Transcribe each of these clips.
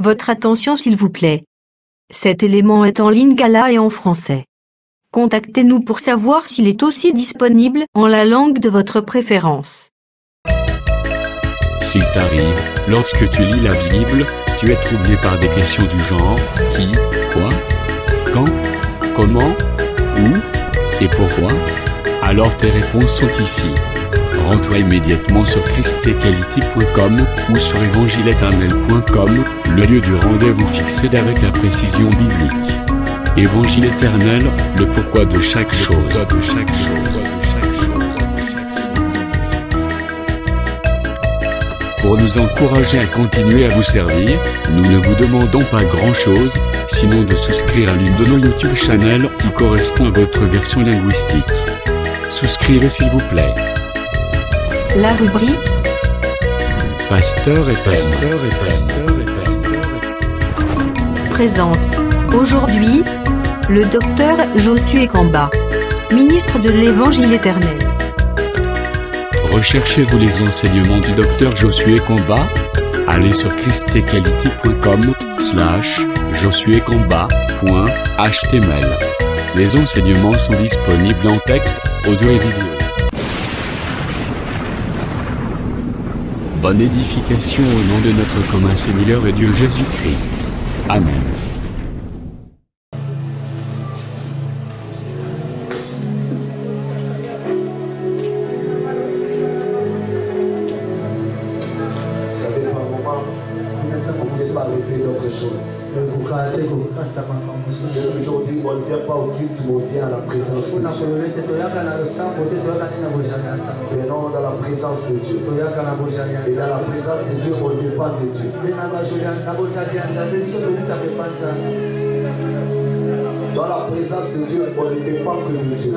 Votre attention s'il vous plaît. Cet élément est en lingala et en français. Contactez-nous pour savoir s'il est aussi disponible en la langue de votre préférence. S'il t'arrive, lorsque tu lis la Bible, tu es troublé par des questions du genre qui, quoi, quand, comment, où et pourquoi, alors tes réponses sont ici. Rends-toi immédiatement sur christequality.com ou sur évangile-éternel.com, le lieu du rendez-vous fixé avec la précision biblique. Évangile éternel, le pourquoi de chaque chose. Pour nous encourager à continuer à vous servir, nous ne vous demandons pas grand-chose, sinon de souscrire à l'une de nos YouTube channels qui correspond à votre version linguistique. Souscrivez s'il vous plaît. La rubrique Pasteur et pasteur. présente aujourd'hui le docteur Josué Kamba, ministre de l'Évangile éternel. Recherchez-vous les enseignements du docteur Josué Kamba? Allez sur christequality.com/josuekamba.html. Les enseignements sont disponibles en texte, audio et vidéo. Bonne édification au nom de notre commun Seigneur et Dieu Jésus-Christ. Amen. Aujourd'hui, on ne vient pas au culte, mais on vient à la présence de Dieu. Venons dans la présence de Dieu. Et dans la présence de Dieu, on dépend de Dieu. Dans la présence de Dieu, on ne dépend que de Dieu.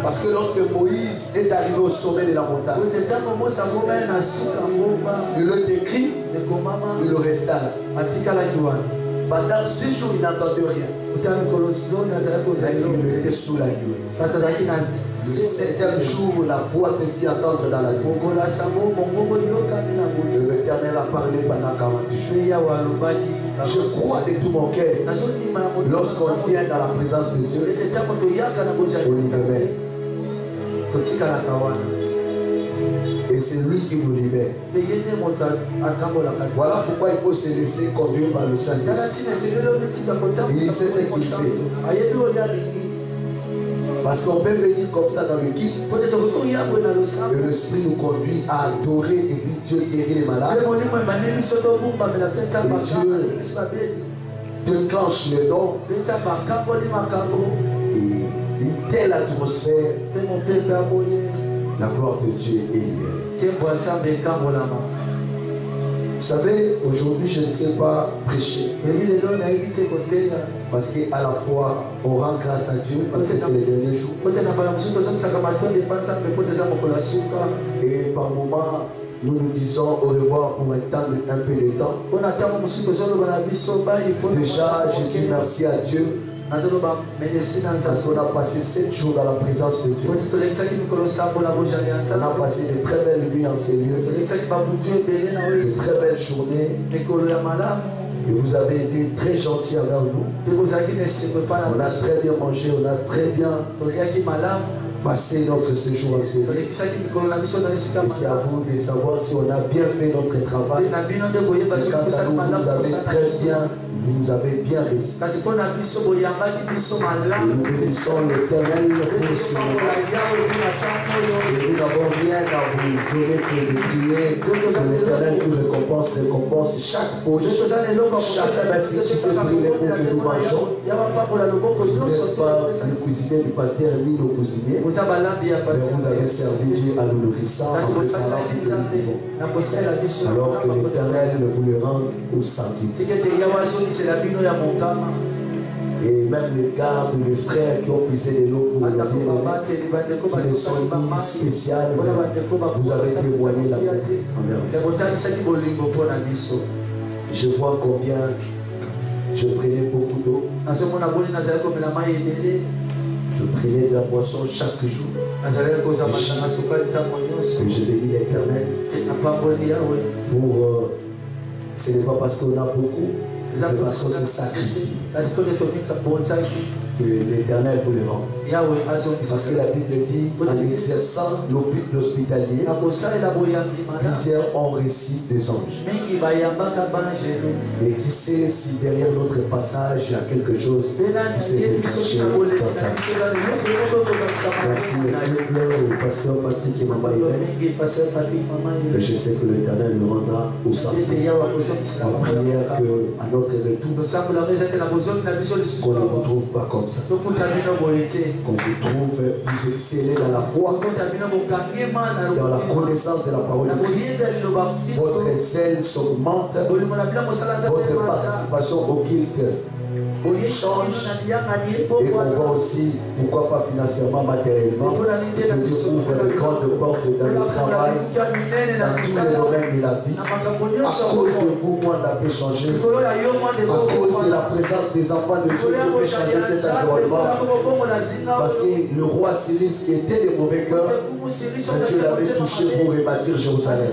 Parce que lorsque Moïse est arrivé au sommet de la montagne, il le décrit, il le resta. Pendant 6 jours, il n'entendait rien. Il était sous la nuée. Le 7e jour, la voix se fit entendre dans la nuée. L'Éternel a parlé pendant 40 jours. Je crois de tout mon cœur, lorsqu'on vient dans la présence de Dieu, on y met. Et c'est lui qui vous libère. Voilà pourquoi il faut se laisser conduire par le Saint-Esprit. Il sait ce qu'il fait. Parce qu'on peut venir comme ça dans le guide. Et l'Esprit nous conduit à adorer et puis Dieu guérit les malades. Et Dieu déclenche le don. Et une telle atmosphère, la gloire de Dieu est libérée. Vous savez, aujourd'hui je ne sais pas prêcher. Parce qu'à la fois, on rend grâce à Dieu parce que c'est le dernier jour. Et par moments, nous nous disons au revoir pour étendre un peu de temps. Déjà, je dis merci à Dieu. Parce qu'on a passé 7 jours dans la présence de Dieu. On a passé de très belles nuits en ces lieux, de très belles journées. Et vous avez été très gentils envers nous. On a très bien mangé, on a très bien passé notre séjour en ces lieux. Et c'est à vous de savoir si on a bien fait notre travail. Et quant à nous, vous nous avez bien réussi. Et nous bénissons l'Éternel pour ce moment. Et nous n'avons rien à vous donner que de prier. Que l'Éternel nous récompense chaque poche, chaque merci qui s'est brûlé pour que nous mangeons. Vous n'êtes pas le cuisinier du pasteur ni nos cuisiniers. Mais vous avez servi Dieu en nous nourrissant, en nous parlant que nous vivons. Alors que l'Éternel vous le rende au centime. Et même les gardes, les frères qui ont puisé de l'eau pour le bien, qui ne sont mis spéciales, vous avez témoigné la paix envers nous. Je vois combien je prenais beaucoup d'eau. Je prenais de la boisson chaque jour. Et je bénis l'Éternel. Pour, ce n'est pas parce qu'on a beaucoup, mais parce qu'on s'est sacrifié que l'Éternel vous le rend. Parce que la Bible dit, en exerçant l'hospitalier, plusieurs ont reçu des anges. Et qui sait si derrière notre passage, il y a quelque chose qui s'est déclenché dans ta vie. Merci au pasteur Patrick et Maman Irène. Et je sais que l'Éternel le rendra au centre. En prière qu'à notre retour, qu'on ne vous trouve pas comme ça. Qu'on vous trouve, vous êtes scellés dans la foi, dans la connaissance de la parole de Christ. Votre zèle s'augmente, votre participation au culte change, et on voit aussi, pourquoi pas financièrement, matériellement, que Dieu ouvre de grandes portes dans le travail, dans tous les domaines de la vie. À cause de vous, moi, on a pu changer. À cause de la présence des enfants de Dieu, Dieu peut changer cet environnement. Parce que le roi Cyrus était de mauvais cœur, Dieu l'avait touché pour rebâtir Jérusalem.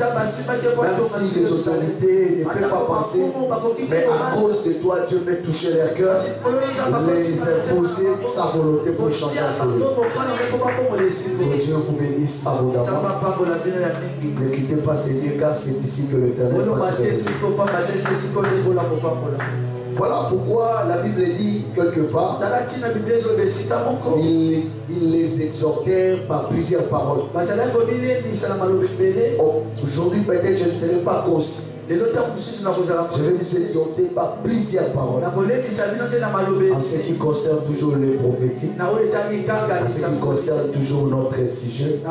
Même si les autorités ne peuvent pas penser, mais à cause de toi, Dieu peut toucher leur cœur, les imposer sa volonté pour changer la vie. Que Dieu vous bénisse abondamment. Ne quittez pas ces lieux, car c'est ici que l'Éternel passe. Voilà pourquoi la Bible dit quelque part, il les exhortait par plusieurs paroles. Aujourd'hui peut-être je ne serai pas concis. Je vais vous exhorter par plusieurs paroles. En ce qui concerne toujours les prophétiques, en ce qui concerne toujours notre sujet, et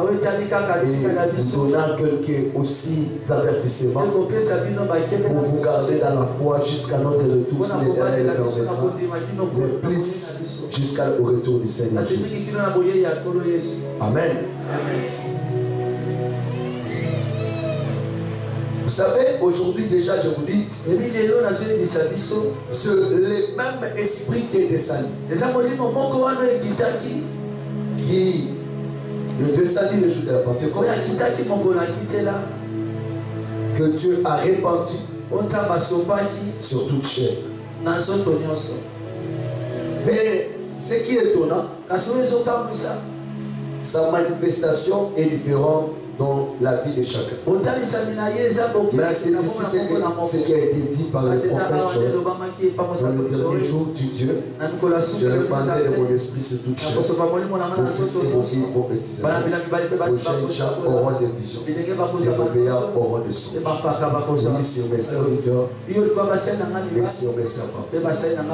vous donnant quelques aussi avertissements pour vous garder dans la foi jusqu'à notre retour, si l'Éternel le permettra, mais plus jusqu'au retour du Seigneur Jésus. Amen. Vous savez, aujourd'hui déjà, je vous dis, c'est le même esprit qui est descendu. Qui est descendu le jour de la Pentecôte. Que Dieu a répandu sur toute chair. Mais ce qui est étonnant, sa manifestation est différente dans la vie de chacun. Mais c'est ici ce qui a été dit par le prophète Joël. Dans le dernier jour du Dieu, je répandrai de mon esprit sur toute chair. Vos fils et vos filles prophétiseront. Vos jeunes gens auront des visions. Et vos vieillards auront des songes. Oui, sur mes serviteurs et sur mes servants.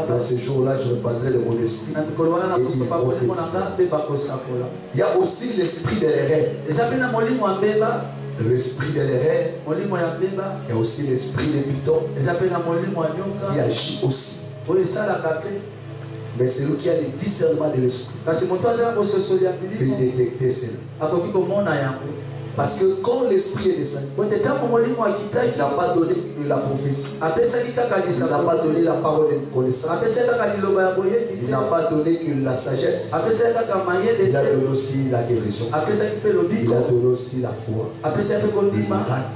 Dans ce jour-là, je répandrai de mon esprit et ils prophétiseront. Il y a aussi l'esprit de l'erreur. L'esprit de l'erreur. Il y a aussi l'esprit de Python qui agit aussi. Mais c'est lui qui a le discernement de l'esprit. Et détecter cela. Parce que quand l'esprit est descendu, il n'a pas donné de la prophétie. Il n'a pas donné la parole de connaissance. Il n'a pas donné que la sagesse. Il a donné aussi la guérison. Il a donné aussi la foi. Le miracle.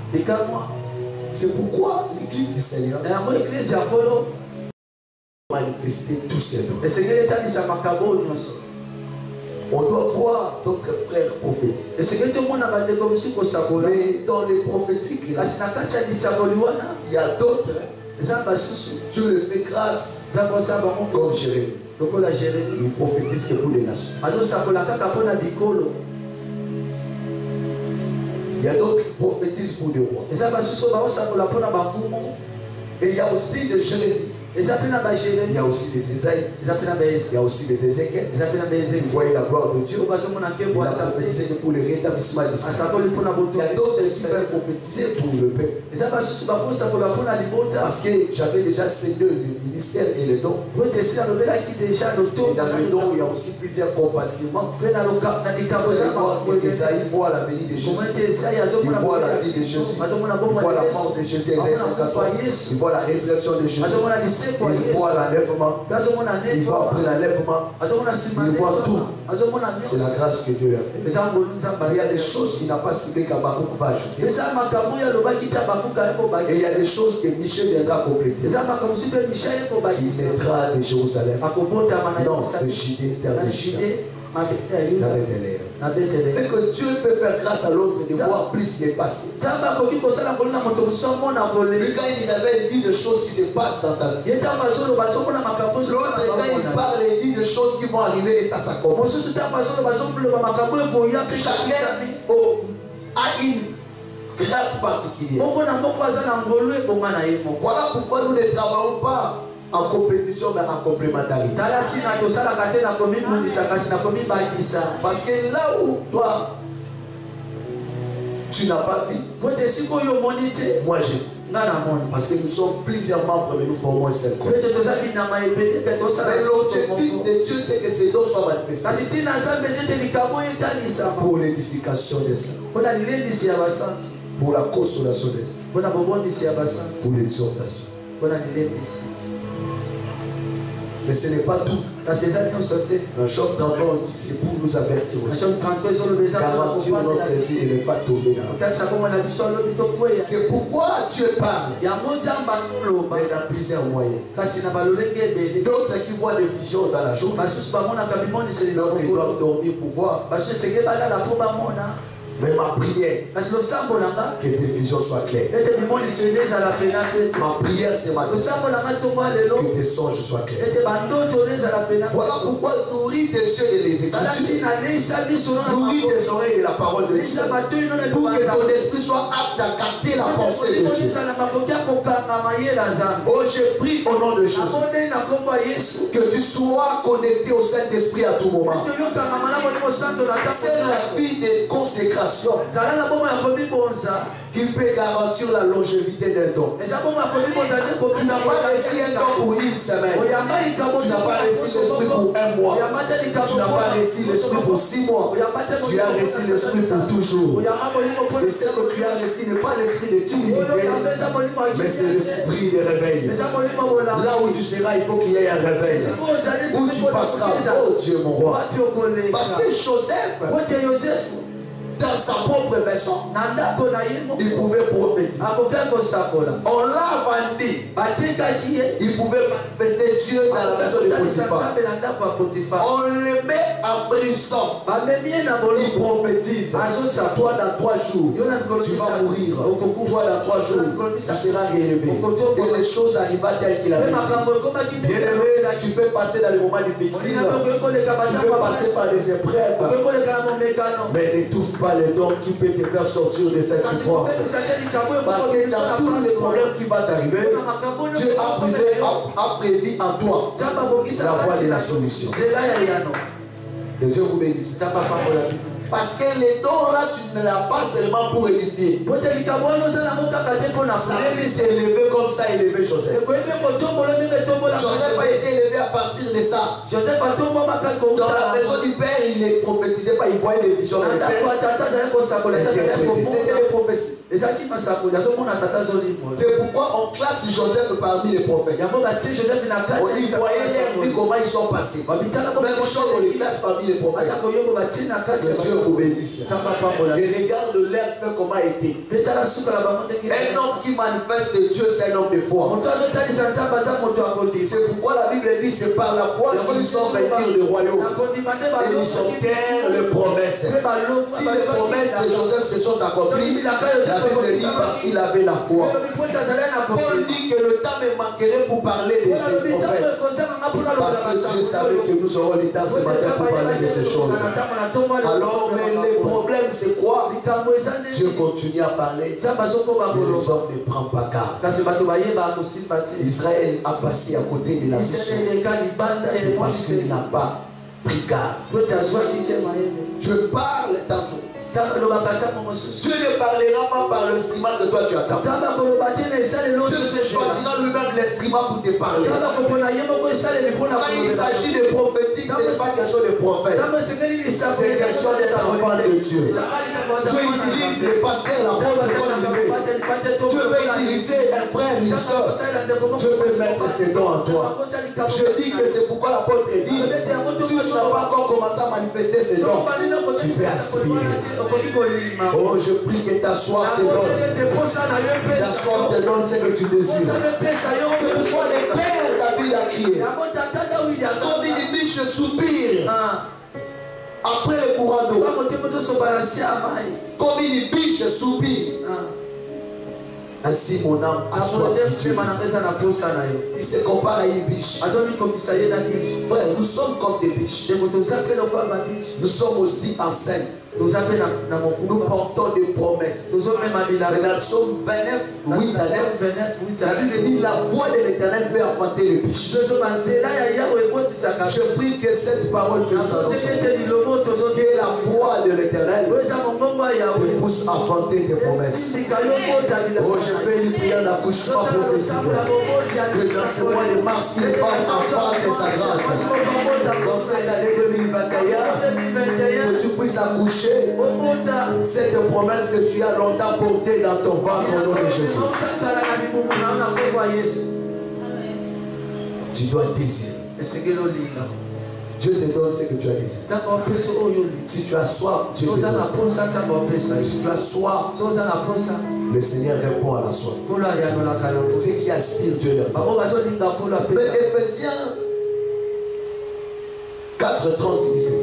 C'est pourquoi l'église du Seigneur manifester tous ces dons. On doit voir d'autres frères prophétiques. Mais dans les prophétiques, il y a d'autres. Dieu le fait grâce. Comme Jérémie. Il prophétise que pour les nations. Il y a d'autres qui prophétisent pour des rois. Et il y a aussi des Jérémie. Il y a aussi des Isaïe. Il y a aussi des Ézéchiel. Vous voyez la gloire de Dieu. Il a prophétisé pour le rétablissement d'Israël. Il y a d'autres qui peuvent prophétiser pour le paix. Parce que j'avais déjà ces deux, le ministère et le don. Et dans le don, il y a aussi plusieurs compartiments. Isaïe voit la venue de Jésus. Il voit la vie de Jésus. Il voit la mort de Jésus. Il voit la résurrection de Jésus. Il voit l'enlèvement. Il voit après l'enlèvement. Il voit tout. C'est la grâce que Dieu a fait. Il y a des choses qu'il n'a pas ciblées qu'Abakouk va ajouter. Et il y a des choses que Michel viendra compléter. Il naîtra de Jérusalem. Non, de Judée, terre de Judée. C'est que Dieu peut faire grâce à l'autre de voir plus qui est passé. Mais quand il avait dit des choses qui se passent dans ta vie, l'autre quand il parle, il dit des choses qui vont arriver et ça commence. Chacun a une grâce particulière. Voilà pourquoi nous ne travaillons pas en compétition mais en complémentarité. Parce que là où toi tu n'as pas vu, moi j'ai. Parce que nous sommes plusieurs membres mais nous formons un seul corps. Mais l'objectif de Dieu c'est que ces dons soient manifestés pour l'édification des saints, pour la consolation des saints, pour l'exhortation. Mais ce n'est pas tout. Dans Job 33, on dit c'est pour nous avertir aussi. Garantir notre vie de ne pas tomber là. C'est pourquoi Dieu parle. Mais dans plusieurs moyens. D'autres qui voient des visions dans la journée. D'autres qui doivent dormir pour voir. Mais ma prière, que tes visions soient claires. Ma prière ce matin, que tes songes soient clairs. Voilà pourquoi nourris tes yeux de les Écritures, nourris tes oreilles de la parole de Dieu, pour que ton esprit soit apte à capter la pensée de Dieu. Oh, je prie au nom de Jésus que tu sois connecté au Saint-Esprit à tout moment. C'est la vie de consécration qui peut garantir la longévité des dons. Tu n'as pas reçu un don pour une semaine. Tu n'as pas reçu l'esprit pour un mois. Tu n'as pas reçu l'esprit pour 6 mois. Tu as reçu l'esprit pour toujours. Et ce que tu as reçu n'est pas l'esprit de timidité, mais c'est l'esprit de réveil. Là où tu seras, il faut qu'il y ait un réveil. Où tu passeras, oh Dieu mon roi. Parce que Joseph, dans sa propre maison, il pouvait prophétiser. On l'a vendu. Il pouvait manifester Dieu dans la maison de Potiphar. On le met en prison. Il prophétise. Toi dans 3 jours, tu vas mourir. Toi dans 3 jours, tu seras relevé. Et les choses arrivent telles qu'il avait dit. Bien aimé, tu peux passer dans les moments difficiles. Tu peux passer par des épreuves. Mais n'étouffe pas les dons qui peuvent te faire sortir de cette souffrance. Parce que dans tous les problèmes qui vont t'arriver, Dieu a prévu en toi la voie de la solution. Que Dieu vous bénisse. Parce que les dons là, tu ne l'as pas seulement pour édifier. Ça s'est élevé comme ça, élevé Joseph. Joseph a été élevé à partir de ça. Dans la maison du père, il ne prophétisait pas, il voyait des visions. C'était des prophéties. C'est pourquoi on classe Joseph parmi les prophètes. On dit, voyez comment ils sont passés. Même chose, on les classe parmi les prophètes. Que Dieu vous bénisse. Et regarde l'air fait comment il était. Un homme qui manifeste Dieu, c'est un homme de foi. C'est pourquoi la Bible dit, c'est par la foi qu'ils sont vaincus le royaume. Et ils obtiennent les promesses. Si les promesses de Joseph se sont accomplies, la Bible dit parce qu'il avait la foi. Paul dit que le temps me manquerait pour parler de ces prophètes. Parce que Dieu savait que nous aurons le temps ce matin pour parler de ces choses. Alors, mais le problème c'est quoi? Dieu continue à parler, mais les hommes ne prennent pas garde. Israël a passé à côté de la mission. C'est parce qu'il n'a pas pris garde. Dieu parle tantôt. Dieu ne parlera pas par le ciment que toi tu attends. l'instrument pour te parler. Quand il s'agit de prophétique, ce n'est pas question de prophète. C'est question des enfants de Dieu. Dieu utilise les pasteurs, l'apôtre, Dieu veut utiliser un frère, une soeur. Dieu veut mettre ses dons en toi. Je dis que c'est pourquoi l'apôtre dit, si tu n'as pas encore commencé à manifester ses dons, tu peux aspirer. Oh, je prie que ta soif te donne. Ta soif te donne ce que tu désires. C'est pourquoi les pères David a crié. Comme une biche soupire après le courant d'eau. Comme une biche soupire. Ainsi mon âme a soif de Dieu. Il se compare à une biche. Frère, nous sommes comme des biches. Nous sommes aussi enceintes. Nous portons des promesses. Mais dans le psaume 29, 8 à 9, la Bible dit la voix de l'Éternel fait affronter les biches. Je prie que cette parole que nous annonçons, que la voix de l'Éternel te pousse à affronter tes promesses. Oh, je fais une prière d'accouchement prophétique. Que dans ce mois de mars, il fasse enfant de sa grâce. Dans cette année 2021, que tu puisses accoucher cette promesse que tu as longtemps portée dans ton ventre au nom de Jésus. Tu dois désirer. Dieu te donne ce que tu as désiré. Si tu as soif, Dieu te donne. Si tu as soif, le Seigneur répond à la soif. Ceux qui aspirent, Dieu leur donne. Mais Éphésiens 4, 30, 17.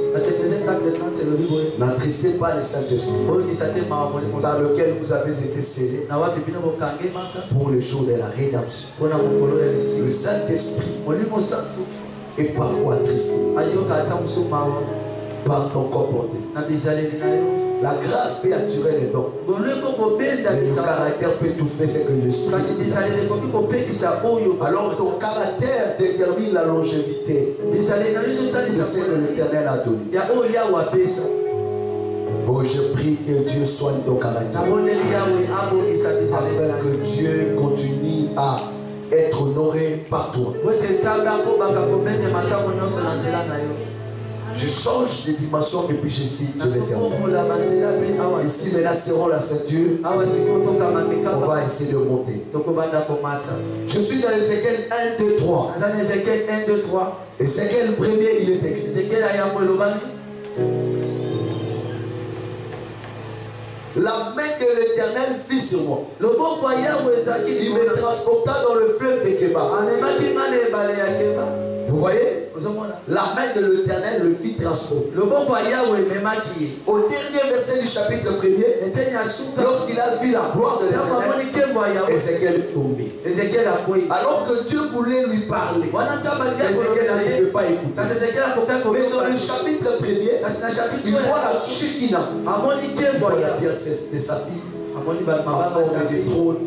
N'entristez pas le Saint-Esprit, par lequel vous avez été scellés pour le jour de la rédemption. Le Saint-Esprit est parfois attristé par ton comportement. La grâce peut attirer les dons, mais le caractère peut tout faire ce que l'esprit. Alors ton caractère détermine la longévité de ce que l'Éternel a donné. Oh, je prie que Dieu soigne ton caractère, afin que Dieu continue à être honoré par toi. Je change de dimension et puis je cite l'Éternel. Ici, maintenant, serrons la ceinture. On va essayer de monter. Je suis dans Ézéchiel 1, 2, 3. Ézéchiel premier, il est écrit. La main de l'Éternel fit sur moi. Il me transporta dans le fleuve de Kébar. Vous voyez? La main de l'Éternel le fit transporter. Au dernier verset du chapitre 1er, lorsqu'il a vu la gloire de l'Éternel, Ézéchiel est tombé. Alors que Dieu voulait lui parler, Ézéchiel ne pouvait pas écouter. Mais dans le chapitre 1er, il voit la Shekinah. Il voit la pierre de sa fille en forme de trône.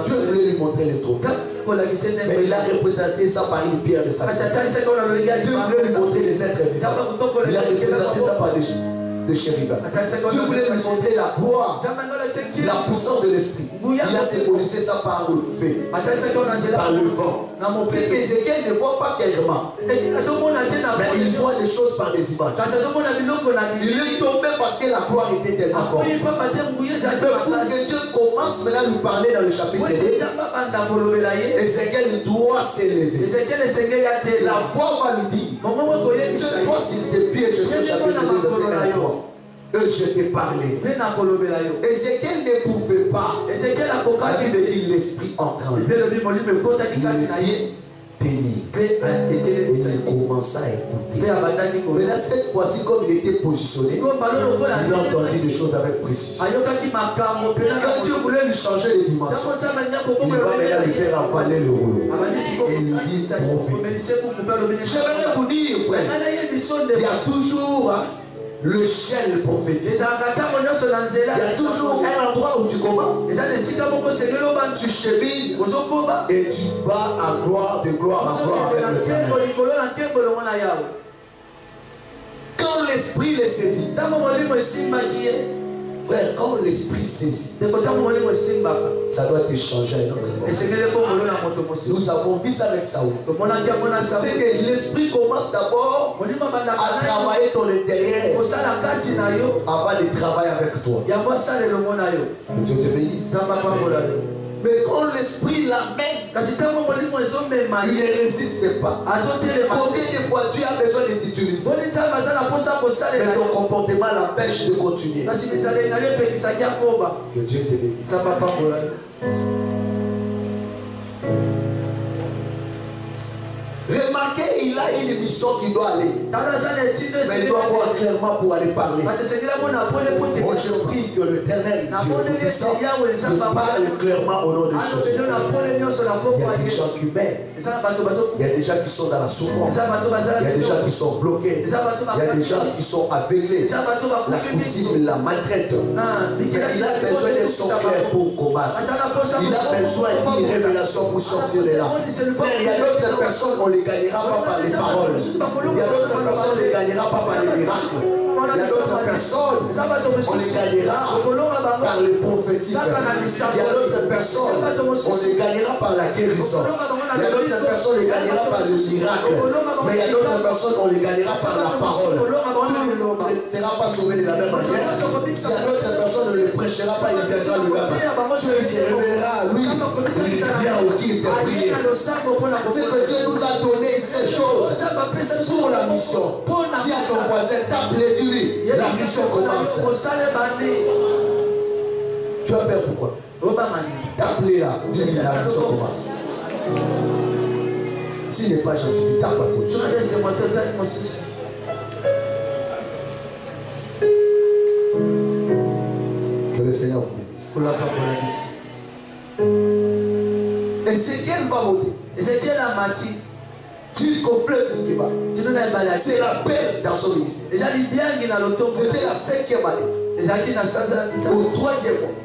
Dieu voulait lui montrer le trône. Mais il a représenté ça par une pierre de sa fille. Dieu voulait lui montrer les êtres vivants. Il a représenté ça par des chérubins. Dieu voulait lui montrer la gloire, la puissance de l'esprit. Il a symbolisé ça par le feu, par le vent. C'est qu'Ézéchiel ne voit pas clairement, mais il voit des choses par des images. Il est tombé parce que la gloire était tellement forte. Mais pour que Dieu commence maintenant à nous parler dans le chapitre 2, Ézéchiel doit s'élever. La voix va lui dire, je dois sur tes pieds, je suis chapitre 2, verset 23. Je t'ai parlé. Ézéchiel ne pouvait pas. La Bible dit l'esprit entrant. Il et il commença à écouter. Mais là, cette fois-ci, comme il était positionné, il a entendu des choses avec précision. Quand Dieu voulait lui changer de dimension, il va maintenant lui faire avaler le rouleau. Et il dit prophétique. J'aimerais vous dire, frère, il y a toujours le ciel prophétique. Il y a toujours un endroit où tu commences. Tu chemines et tu vas à gloire, de gloire en gloire avec l'Éternel. Quand l'esprit les saisit, Frère, quand l'esprit saisit, ça doit te changer à un autre moment. Nous avons vu ça avec Saoul. C'est que l'esprit commence d'abord à travailler ton intérieur avant de travailler avec toi. Que Dieu te bénisse. Mais quand l'esprit l'amène, il ne résiste pas. Combien de fois tu as besoin de t'utiliser, mais ton comportement l'empêche de continuer. Que Dieu te bénisse. Remarquez, il a une mission qui doit aller. Mais il doit voir clairement pour aller parler. Moi, je prie que l'Éternel, Dieu puissant, nous parle clairement au nom des choses. Il y a des gens qui meurent. Il y a des gens qui sont dans la souffrance. Il y a des gens qui sont bloqués. Il y a des gens qui sont aveuglés. La coutume la maltraite. Il a besoin d'un son clair pour combattre. Il a besoin d'une révélation pour sortir de là. Frère, il y a d'autres personnes, on ne les gagnera pas par les paroles. Il y a d'autres personnes, on ne les gagnera pas par les miracles. Il y a d'autres personnes, on les gagnera par le prophétique. Il y a d'autres personnes, on les gagnera par la guérison. Il y a d'autres personnes, on les gagnera par le miracle. Mais il y a d'autres personnes, on les gagnera par la parole. Tout ne sera pas sauvé de la même manière. Il y a d'autres personnes, on ne les prêchera pas, il viendra lui-même. Tu se révélera à lui, il vient au guide de prier. C'est que Dieu nous a donné ces choses pour la mission. Dis à ton voisin, tape-les du lit. La mission commence. Tu as peur pourquoi? Tape-les là, dis-lui la mission commence. S'il n'est pas gentil, tu tapes à côté. Que le Seigneur vous bénisse. Et c'est qu'elle va monter. Jusqu'au fleuve du Kéba. C'est la paix dans son ministère. C'était la 5e année. Au 3e mois.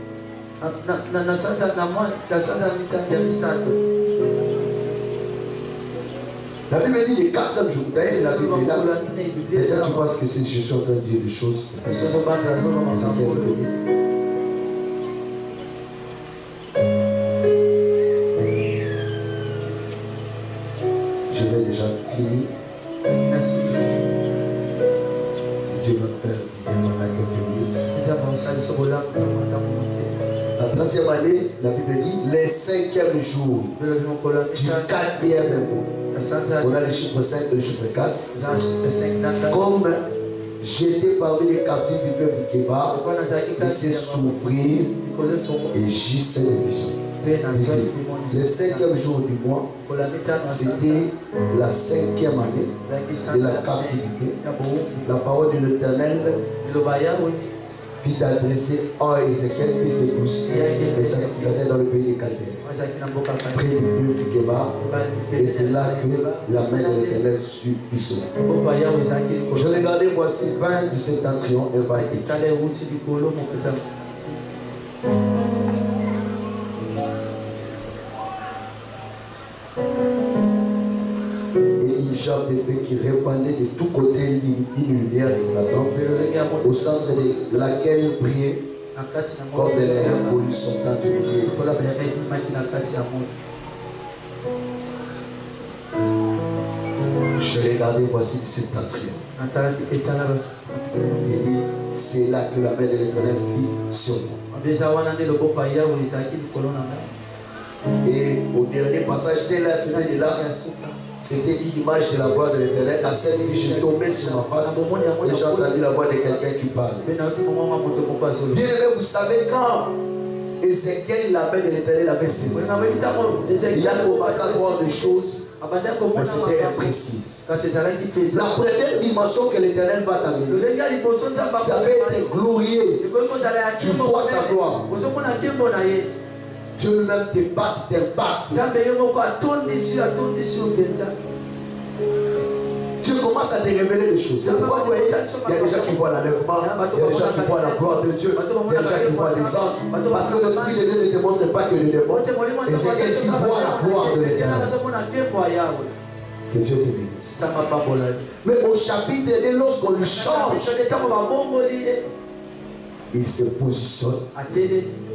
La Bible dit les 4e jours. D'ailleurs, la Bible est là. Déjà, tu penses que si je suis en train de dire des choses, je vais déjà finir. Dieu va faire bien dans quelques minutes. La 30e année, la Bible dit les 5e jours du 4e mois. On a le chiffre 5 et le chiffre 4. Comme j'étais parmi les captifs du fleuve du Kéba, laissez s'ouvrir et j'y sais une vision. Le 5e jour du mois, c'était la 5e année de la captivité. La parole de l'Éternel fit adresser à Ézéchiel, fils de Pousse, et ça fut dans le pays des Chaldéens, près du fleuve du Kéba, et c'est là que la main de l'Éternel fut fissée. Je regardais, voici 20 du septentrion et 20 une jambe de feu qui répandait de tous côtés une lumière éclatante, au centre de laquelle brillait comme des lèvres polies sortant du milieu. Je regardais, voici du septentrion. Il dit, c'est là que la main de l'Éternel vit sur moi. Et au dernier passage, j'étais là, c'était là. C'était une image de la voix de l'Éternel. À cette nuit, je tombais sur ma face et j'ai entendu la voix de quelqu'un qui parle. Bien aimé, vous savez quand Ézéchiel, la main de l'Éternel avait saisi, il a commencé à voir des choses, mais c'était imprécis. La première dimension que l'Éternel va t'amener, ça va être glorieux. Tu vois sa gloire. Dieu lui-même t'impacte. Dieu commence à te révéler des choses. C'est pourquoi il y a des gens qui voient l'enlèvement, il y a des gens qui voient la gloire de Dieu, il y a des gens qui voient des anges. Parce que l'Esprit de Dieu ne te montre pas que le démon. Et c'est qu'elle voit la gloire de l'Éternel. Que Dieu te bénisse. Mais au chapitre 1, lorsqu'on lui change, il se positionne,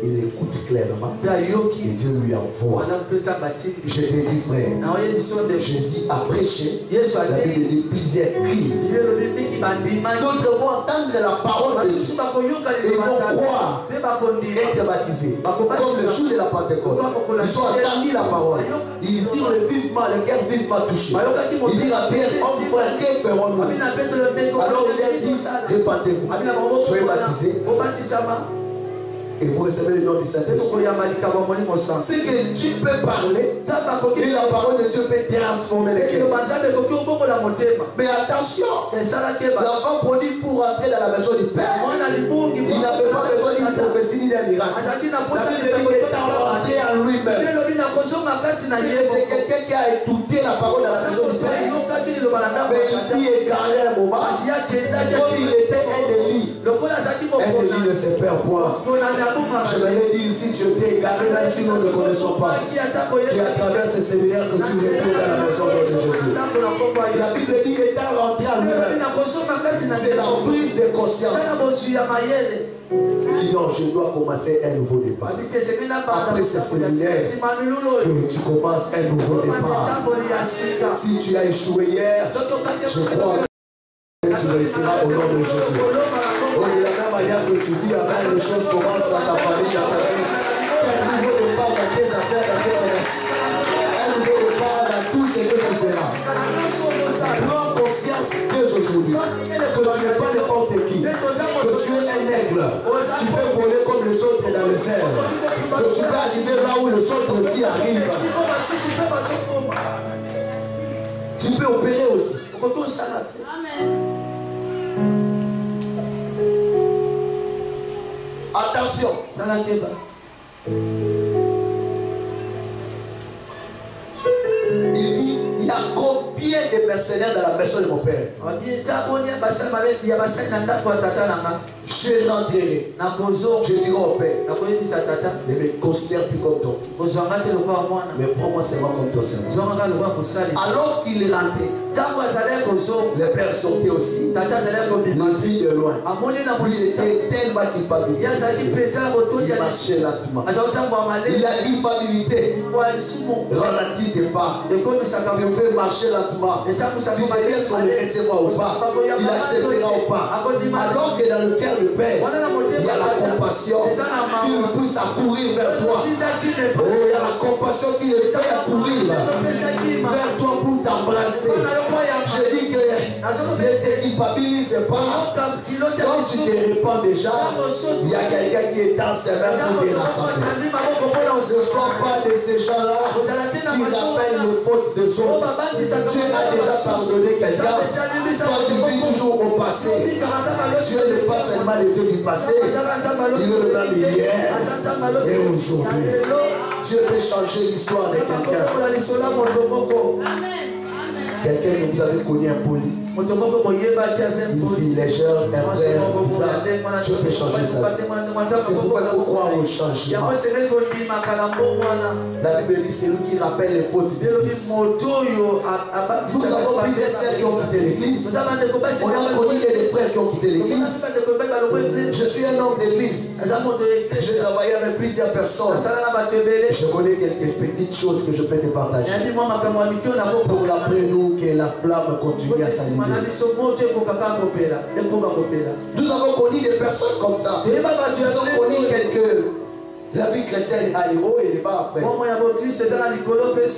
il écoute clairement et Dieu lui envoie. Je te dis frère, Jésus a prêché, la Bible dit plusieurs cris. D'autres vont entendre la parole de Dieu et vont croire, être baptisés. Comme le jour de la Pentecôte, ils ont entendu la parole. Ils dirent vivement, le cœur vivement touché. Il dit à Pierre, homme frère, que ferons-nous? Alors il leur dit, répandez-vous, soyez baptisés et vous recevez le nom du Saint-Esprit. C'est que tu peux parler et la parole de Dieu peut transformer le cœur. Mais attention, l'enfant produit pour entrer dans la maison du Père, il n'avait pas besoin d'une prophétie ni d'un miracle. La Bible dit qu'il est entré en lui-même. C'est quelqu'un qui a écouté la parole de la maison du Père, mais il dit égaré un moment, comme il était un délit. Un délit ne se perd point. Je vais dire, si tu étais égaré, même si nous ne connaissons pas, qui à travers ce séminaire que tu retrouves dans la maison de Jésus. La Bible dit qu'il est rentré en lui-même. C'est la prise de conscience. Il dit non, je dois commencer un nouveau départ. Après ce séminaire, tu commences un nouveau départ. Si tu as échoué hier, je crois que tu réussiras au nom de Jésus. Oh, de la même manière que tu dis, avant les choses commencent dans ta famille, dans ta vie. Un nouveau départ dans tes affaires, dans tes commerces. Un nouveau départ dans tout ce que tu feras. Prends conscience dès aujourd'hui que tu n'es pas n'importe qui, que tu es un aigle. Tu peux voler comme les autres dans le ciel. Que tu peux arriver là où les autres aussi arrivent. Tu peux opérer aussi. Amen. Attention. Il dit, il y a combien de mercenaires dans la maison de mon père? Je rentrerai. Je dirai au père, ne me considère plus comme ton fils, mais prends-moi seulement comme ton serviteur. Alors qu'il est rentré, le père sortait aussi. La fille de loin. Il était tellement culpabilisé. Il marchait lentement. Il a culpabilité. Relative de pas. Il fait marcher lentement. Tu me laisses recevoir ou pas. Il acceptera ou pas. Alors que dans le cœur du Père, il y a la compassion qui le pousse à courir vers toi. Oh, il y a la compassion qui le fait à courir vers toi pour t'embrasser. Je dis que ne te culpabilise pas. Quand tu te répands déjà, il y a quelqu'un qui est dans ses mains pour te rassembler. Ne sois pas de ces gens-là qui rappellent les fautes des autres. Tu as déjà pardonné quelqu'un. Toi, tu vis toujours au passé. Dieu n'est pas seulement le Dieu du passé, il est le même hier et aujourd'hui. Dieu peut changer l'histoire de quelqu'un. Quelqu'un que vous avez connu un poli, une fille légère, un frère bizarre, Dieu peut changer sa vie. C'est pourquoi il faut croire au changement. La Bible dit c'est lui qui rappelle les fautes de Christ. Nous avons plusieurs sœurs qui ont quitté l'église. On a connu des frères qui ont quitté l'église. Je suis un homme d'église. J'ai travaillé avec plusieurs personnes. Je connais quelques petites choses que je peux te partager. Pour qu'après nous, que la flamme continue à s'allumer. Nous avons connu des personnes comme ça. Nous avons connu quelques. La vie chrétienne a les hauts et les bas, frère.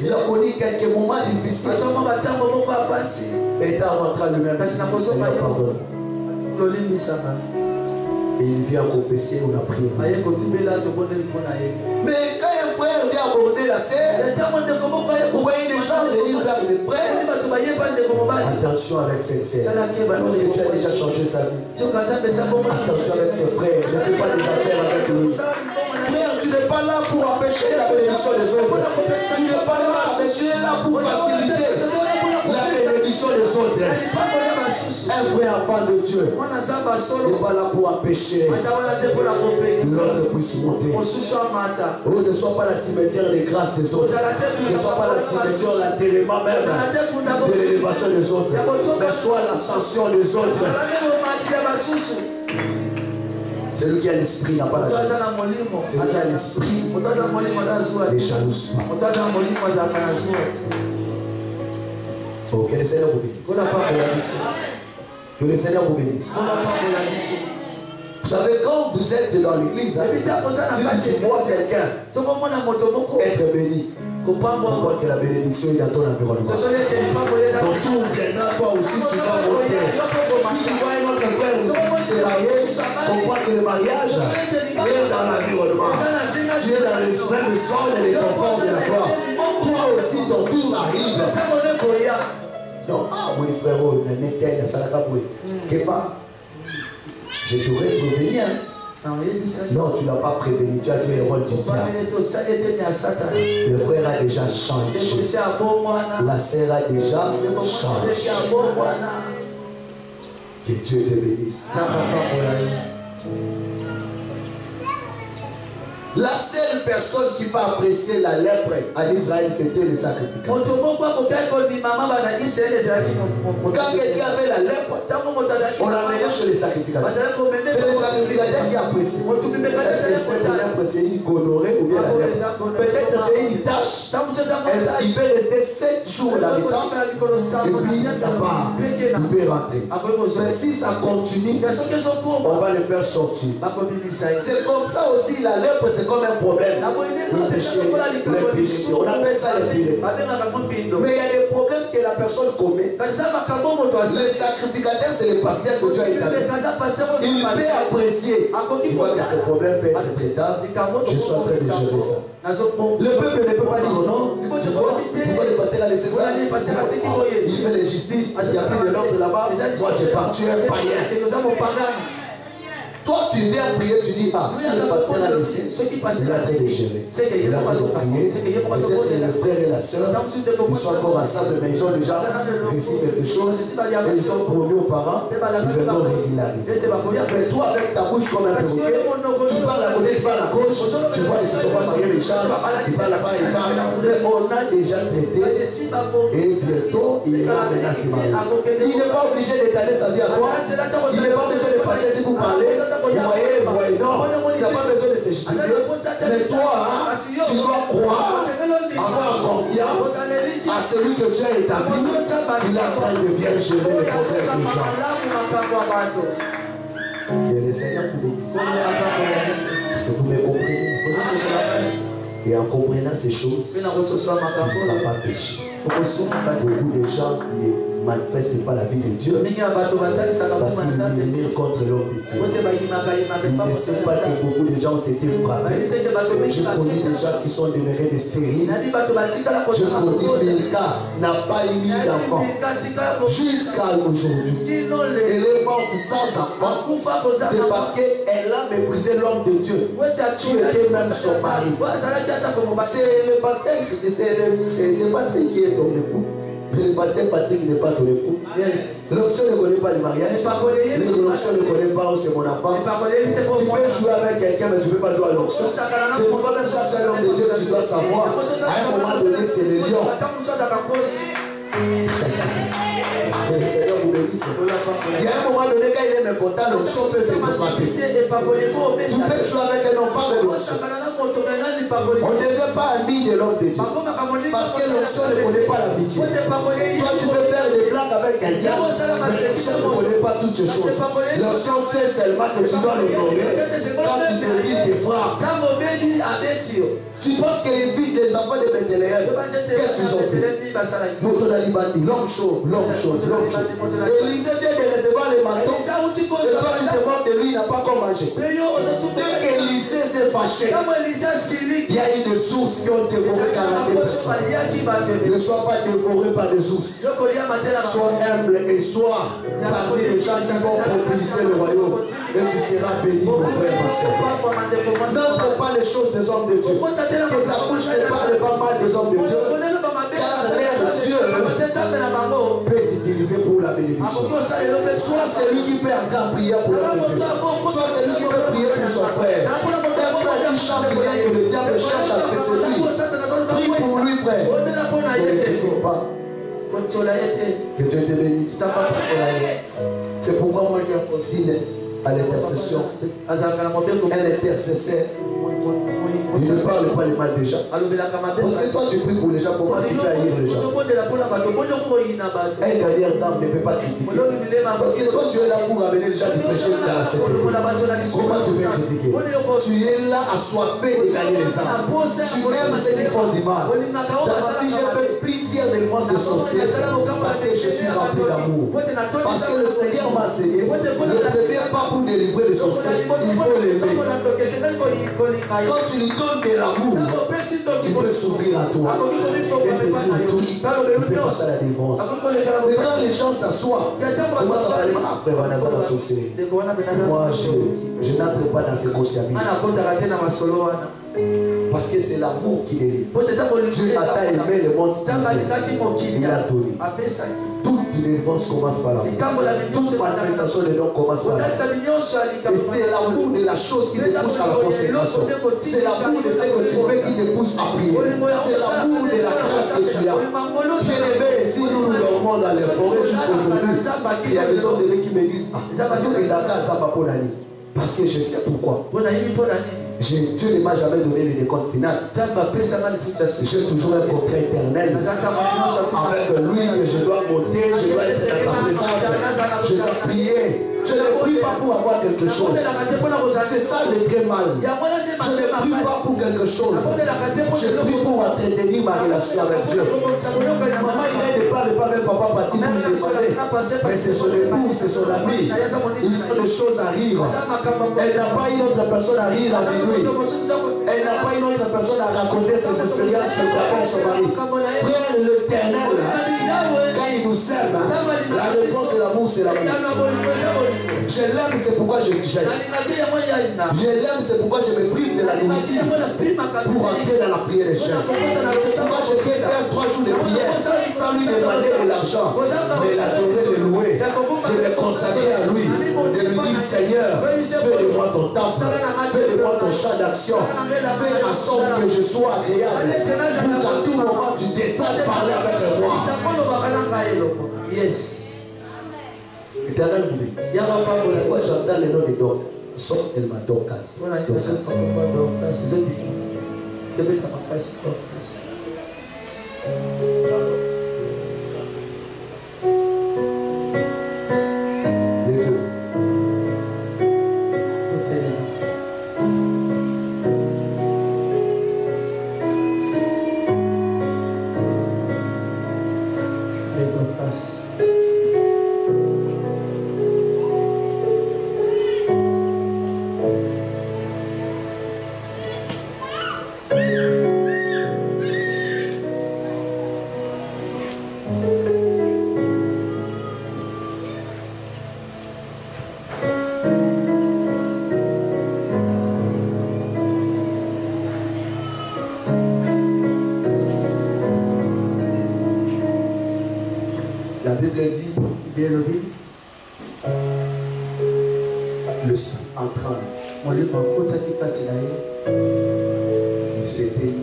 Il a connu quelques moments difficiles. Et étant rentré lui-même, Seigneur, pardonne. Et il vient confesser, on a prié. Mais quand un frère vient aborder la sœur, vous voyez les gens venir vers les frères. Attention avec cette sœur. Alors que tu as déjà changé sa vie. Attention avec ses frères. Ne fais pas des affaires avec lui. Frère, tu n'es pas là pour empêcher la bénédiction des autres. Tu n'es pas là, mais tu es là pour faciliter la bénédiction des autres. Un vrai enfant de Dieu n'est pas là pour empêcher l'autre puisse monter. Oh, ne sois pas la cimetière des grâces des autres. Ne sois pas la cimetière, l'enterrement même de l'élévation des autres. Mais sois l'ascension des autres. Celui qui a l'esprit n'a pas la jalousie. Celui qui a l'esprit ne jalouse pas. Oh, que le Seigneur vous bénisse. Que le Seigneur vous bénisse. Vous savez, quand vous êtes dans l'église, si tu vois quelqu'un être béni, on voit que la bénédiction est dans ton environnement. Donc tout viendra, toi aussi tu vas monter. Si tu vois un autre frère se marier, on voit que le mariage est dans l'environnement. Tu es dans le sol et le confort de la gloire. Toi aussi ton tour arrive. Donc, ah oui frérot, je devrais prévenir. Non, tu n'as pas prévenu, tu as joué le rôle du diable. Le frère a déjà changé. La sœur a déjà changé. Que Dieu te bénisse. La seule personne qui peut apprécier la lèpre en Israël, c'était les sacrificateurs. Quand quelqu'un avait la lèpre, on l'amenait chez les sacrificateurs. C'est les sacrificateurs qui apprécient. Est-ce que cette lèpre, c'est une gonorrhée ou bien la lèpre? Peut-être que c'est une tache. Il peut rester 7 jours là-dedans et puis ça part. Il peut rentrer. Mais si ça continue, on va le faire sortir. C'est comme ça aussi, la lèpre, c'est comme un problème. Le péché, on appelle ça le péché. Mais il y a des problèmes que la personne commet. Les sacrificateurs, c'est les pasteurs que Dieu a établis. Il peut apprécier. Il voit que ce problème peut être traitable. Je suis en train de gérer ça. Le peuple ne peut pas dire non. Pourquoi le pasteur a laissé ça? Il fait la justice. Il y a plus de l'ordre là-bas. Moi, j'ai pas tué un païen. Toi, tu viens prier, tu dis, ah, si le pasteur a laissé, il a été de gérer. Il a besoin de prier. Peut-être que le frère et la soeur, ils sont encore ensemble, mais ils ont déjà réussi quelque chose. Et ils ont promis aux parents, ils veulent régulariser. Mais toi, avec ta bouche comme un perroquet, tu parles à côté, tu parles à gauche, tu vois, ils ne sont pas mariés, les chars, ils parlent là-bas, ils parlent. On a déjà traité. Et bientôt, il ira maintenant se marier. Il n'est pas obligé d'étaler sa vie à toi. Il n'est pas besoin de passer si vous parlez. Vous voyez, non, il n'a pas besoin de se justifier. Mais toi, tu dois croire, avoir confiance à celui que tu as établi. Il est en train de bien gérer les problèmes des gens. Et le Seigneur vous bénisse. Si vous me comprenez, et en comprenant ces choses, tu ne vas pas pécher. Beaucoup de gens ne manifestent pas la vie de Dieu parce qu'ils militaient contre l'homme de Dieu. Ils ne savent pas que beaucoup de gens ont été frappés. J'ai connu des gens qui sont demeurés des stériles. J'ai connu Milka n'a pas émis d'enfant jusqu'à aujourd'hui. Elle est morte sans enfant. C'est parce qu'elle a méprisé l'homme de Dieu qui était même son mari. C'est le pasteur, c'est Patrick qui est ton époux. Le pasteur Patrick n'est pas ton époux. L'onction ne connaît pas le mariage. L'onction ne connaît pas où c'est mon enfant. Tu peux jouer avec quelqu'un, mais tu ne peux pas jouer à l'onction. C'est pourquoi même quand tu es l'homme de Dieu, tu dois savoir. À un moment donné, c'est le lion. Que le Seigneur vous bénisse. Il y a un moment donné, quand il est mécontent, l'onction peut te frapper. Tu peux jouer avec un homme, pas avec l'onction. On ne devient pas ami de l'homme de Dieu. Parce que l'onction ne connaît pas l'habitude. Toi, tu peux faire des blagues avec quelqu'un, mais l'onction ne connaît pas toutes ces choses. L'onction sait seulement que tu dois le nommer quand tu deviens tes frères. Tu penses qu'ils vivent des enfants de Bethléem. Qu'est-ce qu'ils ont fait? L'homme chauve, l'homme chauve, l'homme chauve. Élisée vient de recevoir les manteaux. Et toi, tu te demandes de lui, il n'a pas quoi manger. Dès qu'Élisée s'est fâché, il y a eu des ours qui ont dévoré 40 personnes. Ne sois pas dévoré par des ours. Sois humble et sois parmi les gens qui vont propulser le royaume. Et tu seras béni, mon frère, ma soeur. N'entre pas les choses des hommes de Dieu. Que ta bouche ne parle pas mal des hommes de Dieu. Car rien Dieu peut t'utiliser pour la bénédiction. Soit celui qui peut entrer en prière pour l'homme de Dieu. Soit celui qui peut prier pour son frère. Un frère qui chante bien que le diable cherche à faire séduire. Prie pour lui, frère. Ne t'inquiète pas. Que Dieu te bénisse. C'est pourquoi moi je consigne à l'intercession. Un intercesseur. Il ne parle pas le mal des gens. Parce que toi tu pries pour les gens, comment tu peux haïr les gens? Un dernier dame ne peut pas critiquer. Parce que toi tu es là pour amener les gens qui prêchent dans la sécurité. Comment tu peux critiquer? Tu es là assoiffé de gagner les âmes. Tu aimes ceux qui font du mal. Dans ma vie j'ai fait plusieurs délivrances de sorciers parce que je suis rempli d'amour. Parce que le Seigneur m'a enseigné, ne préviens pas pour délivrer les sorciers, il faut l'aimer. Quand tu lui donnes de l'amour, il peut s'ouvrir à toi et te dire tout, il peut passer à la délivrance. Mais quand les gens s'assoient, comment ça va aller? Après, on a la sorcellerie. Moi, je n'entre pas dans ces consciences. Parce que c'est l'amour qui délivre. Dieu a tant aimé le monde qu'il a donné. Toute délivrance commence par l'amour. Toute manifestation de l'homme commence par l'amour. Et c'est l'amour de la chose qui te pousse à la consécration. C'est l'amour de ce que tu fais qui te pousse à prier. C'est l'amour de la grâce que tu as. Bien-aimé, si nous dormons dans les forêts jusqu'aujourd'hui, il y a des hommes de qui me disent parce que je sais pourquoi. Dieu ne m'a jamais donné le décompte final. J'ai toujours un contrat éternel avec lui que je dois monter, je dois être dans ta présence, je dois prier. Je ne prie pas pour avoir quelque chose. C'est ça le très mal. Je ne prie pas pour quelque chose. Je prie pour entretenir ma relation avec Dieu. Maman, il ne parle pas avec papa parti pour lui demander. Mais c'est son époux, c'est son ami. Il a des choses à rire. Elle n'a pas une autre personne à rire avec lui. Elle n'a pas une autre personne à raconter ses expériences que d'abord son mari. Frère, l'éternel, quand il nous sert, la réponse de l'amour, c'est l'amour. Je l'aime, c'est pourquoi je gêne. Je l'aime, c'est pourquoi je me prive de la nourriture pour entrer dans la prière des chaînes. C'est pourquoi je peux faire 3 jours de prière sans lui demander de l'argent, mais l'adorer, le louer, de me consacrer à lui, de lui dire Seigneur, fais de moi ton temple, fais de moi ton champ d'action, fais en sorte que je sois agréable, pour qu'à tout moment tu descendes parler avec moi. Yes. Éternel vous bénisse. Moi j'entends le nom de Doc. Sauf elle m'a Dorcas. La Bible dit le sang entrant, il s'était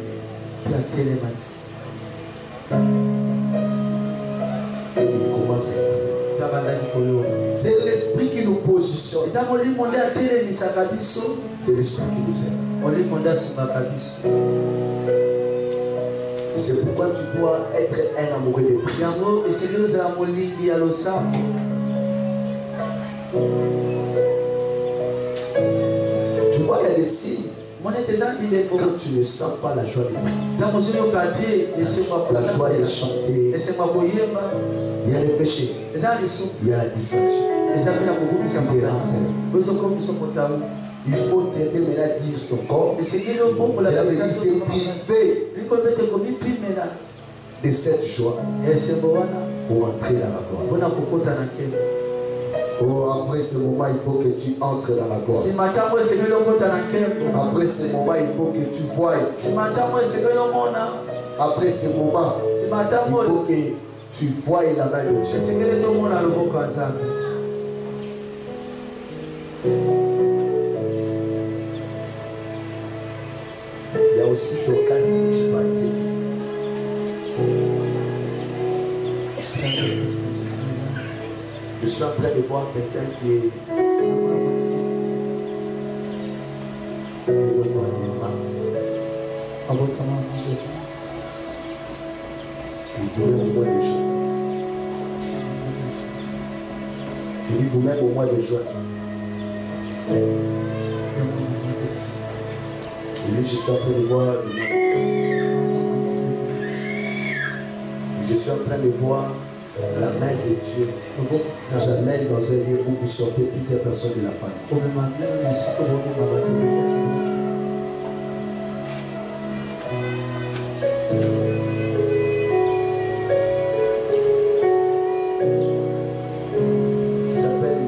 et il commençait. C'est l'esprit qui nous positionne. C'est l'esprit qui nous aime. C'est pourquoi tu dois être un amoureux de prière. Tu vois, il y a des signes. Quand tu ne sens pas la joie de prier, la joie de chanter, il y a le péché, il y a la dissension, il y a la il faut traiter maintenant dire ton corps. Cela veut dire c'est privé de cette joie pour entrer dans la gloire. Oh, après ce moment, il faut que tu entres dans la gloire. Après ce moment, il faut que tu voies. Après ce moment, il faut que tu voies la main de Dieu. Il y a aussi d'occasion qui va ici. Je suis en train de voir quelqu'un qui est grâce. À votre main de grâce. Et vous-même au moins des joies. Je dis vous-même au moins des joies. Et lui, je suis en train de voir le monde. Et je suis en train de voir la main de Dieu vous amène dans un lieu où vous sortez plusieurs personnes de la famille. Il s'appelle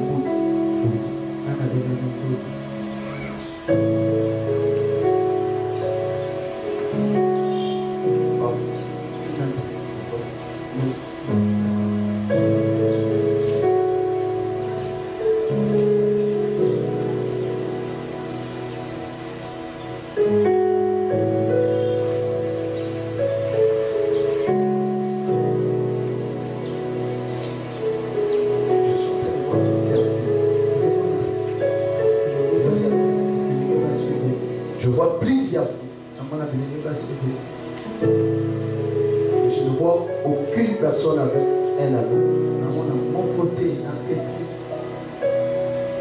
Boudi. Je vois plusieurs filles. Et je ne vois aucune personne avec un anneau.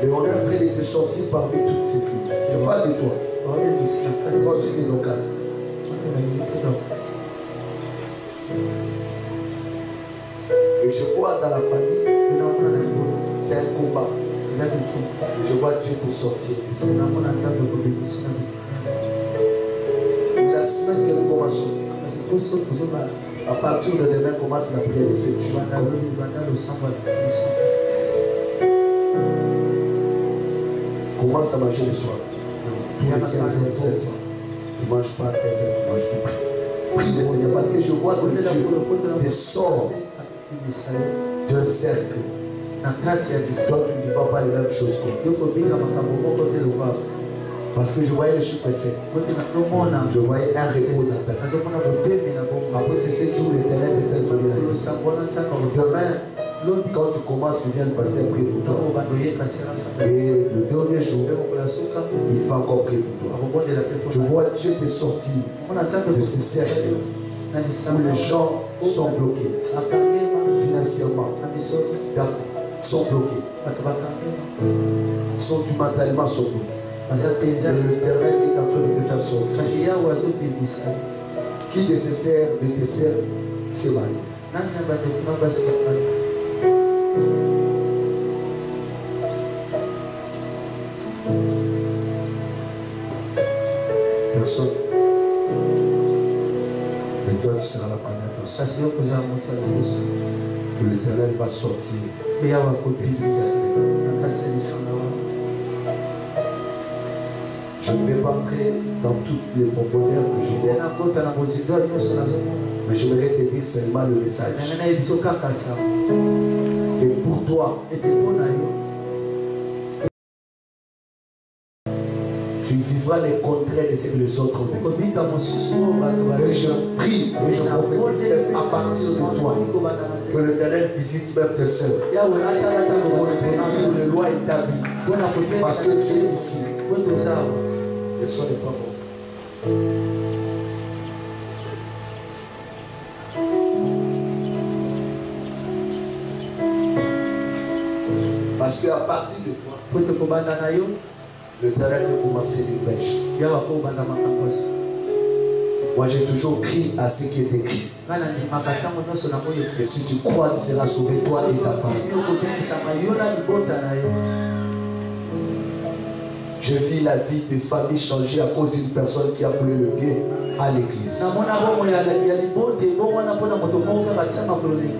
Et on est en train de te sortir parmi toutes ces filles. Je parle de toi. Toi aussi, c'est l'occasion. Et je vois dans la famille, c'est un combat. Et je vois Dieu te sortir. La semaine que nous commençons, à partir de demain, commence la prière de 7 jours. Commence à manger le soir. Tous les 15 ans, 16 ans. Tu ne manges pas 15 ans, tu manges tout. Prie le Seigneur parce que je vois que Dieu te sort d'un cercle. Toi, tu ne vivras pas les mêmes choses que moi. Parce que je voyais le chiffre 7. Je voyais un repos dans ta vie. Après ces 7 jours, l'Éternel te fait donner la vie. Demain, quand tu commences, tu viens de passer à prier pour toi. Et le dernier jour, il va encore prier pour toi. Je vois Dieu te sortir de ces cercles où les gens sont bloqués financièrement, sont bloqués, sentimentalement sont bloqués. Et l'Éternel est en train de te faire sortir. Qui nécessaire de te servir, c'est marié. Personne. Et toi, tu seras la première personne. Que l'Éternel va sortir. Et c'est certain. Je ne vais pas entrer dans toutes les profondeurs que je vois. Mais je voudrais te dire seulement le message. Et pour toi, tu vivras les contraires de ce que les autres ont vécu. Et je prie et je prophétise à partir de toi que l'Éternel visite même tes sœurs. Pour les lois établies. Parce que tu es ici. Le son n'est pas bon. Parce qu'à partir de toi, le terrain peut commencer de pêche. Moi j'ai toujours crié à ce qui est écrit. Et si tu crois, tu seras sauvé, toi et ta famille. Je vis la vie de famille changée à cause d'une personne qui a foulé le pied à l'église.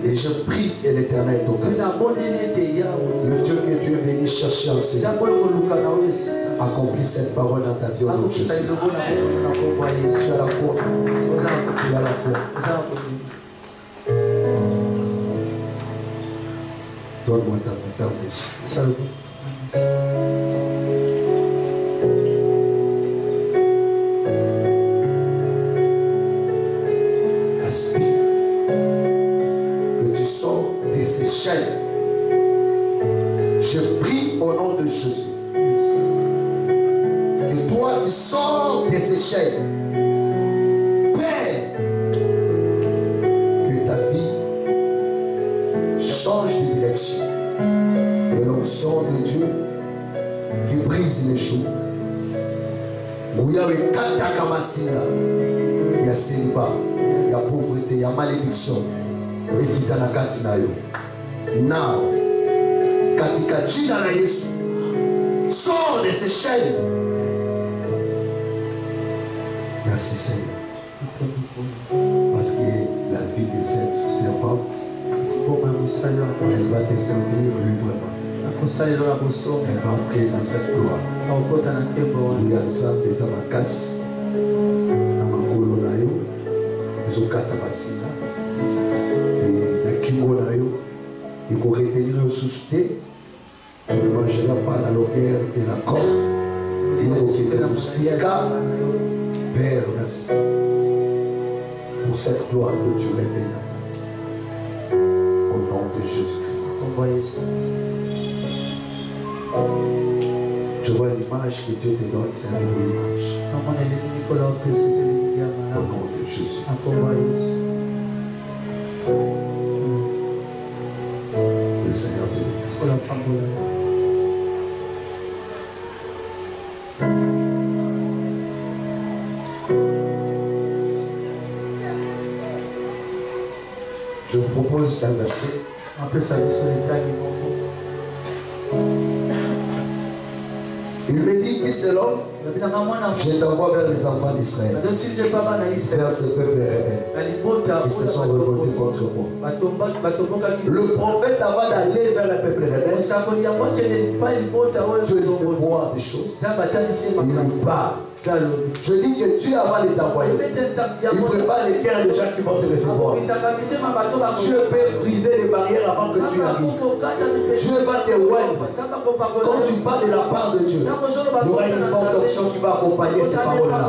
Et je prie et l'Éternel est au cas. Le Dieu que tu es venu chercher en ce accomplis cette parole dans ta vie au nom de Jésus. Tu as la foi. Tu as la foi. Donne-moi ta main, ferme les yeux. Aspire que tu sors de ces chaînes. Je prie au nom de Jésus. Que toi tu sors de ces chaînes. Père, que ta vie change de direction. Et l'onction de Dieu qui brise les jours. Où il y a le katakamasina, il y a célibat, il y a pauvreté, il y a malédiction. Et qui t'a na katinayo. Now, katika jina la Yesu, sors de ces chaînes. Merci Seigneur. Parce que la vie de cette servante, elle va te servir librement. Elle va entrer dans cette gloire. Il y a ça, des amakas, Namakolonayo, Zokata Basina, et Nakimonayo, il faut retenir au susté. Tu ne mangeras pas la longueur de la corde. Il faut que nous sika. Père, merci pour cette gloire que tu révèles. Au nom de Jésus-Christ. Je vois l'image que Dieu te donne, c'est une nouvelle image. Au nom de Jésus. Le Seigneur te bénisse. Je vous propose un verset. Il me dit, fils de l'homme, je t'envoie vers les enfants d'Israël, vers ce peuple rebelle. Ils se sont révoltés contre moi. Le prophète, avant d'aller vers le peuple rebelle, Dieu lui fait voir des choses. Il lui parle. Je dis que Dieu, avant de t'envoyer, il prépare les cœurs des gens qui vont te recevoir. Dieu peut briser les barrières avant que tu arrives. Dieu va te oindre. Quand tu parles de la part de Dieu, il y aura une forte onction qui va accompagner ces paroles-là.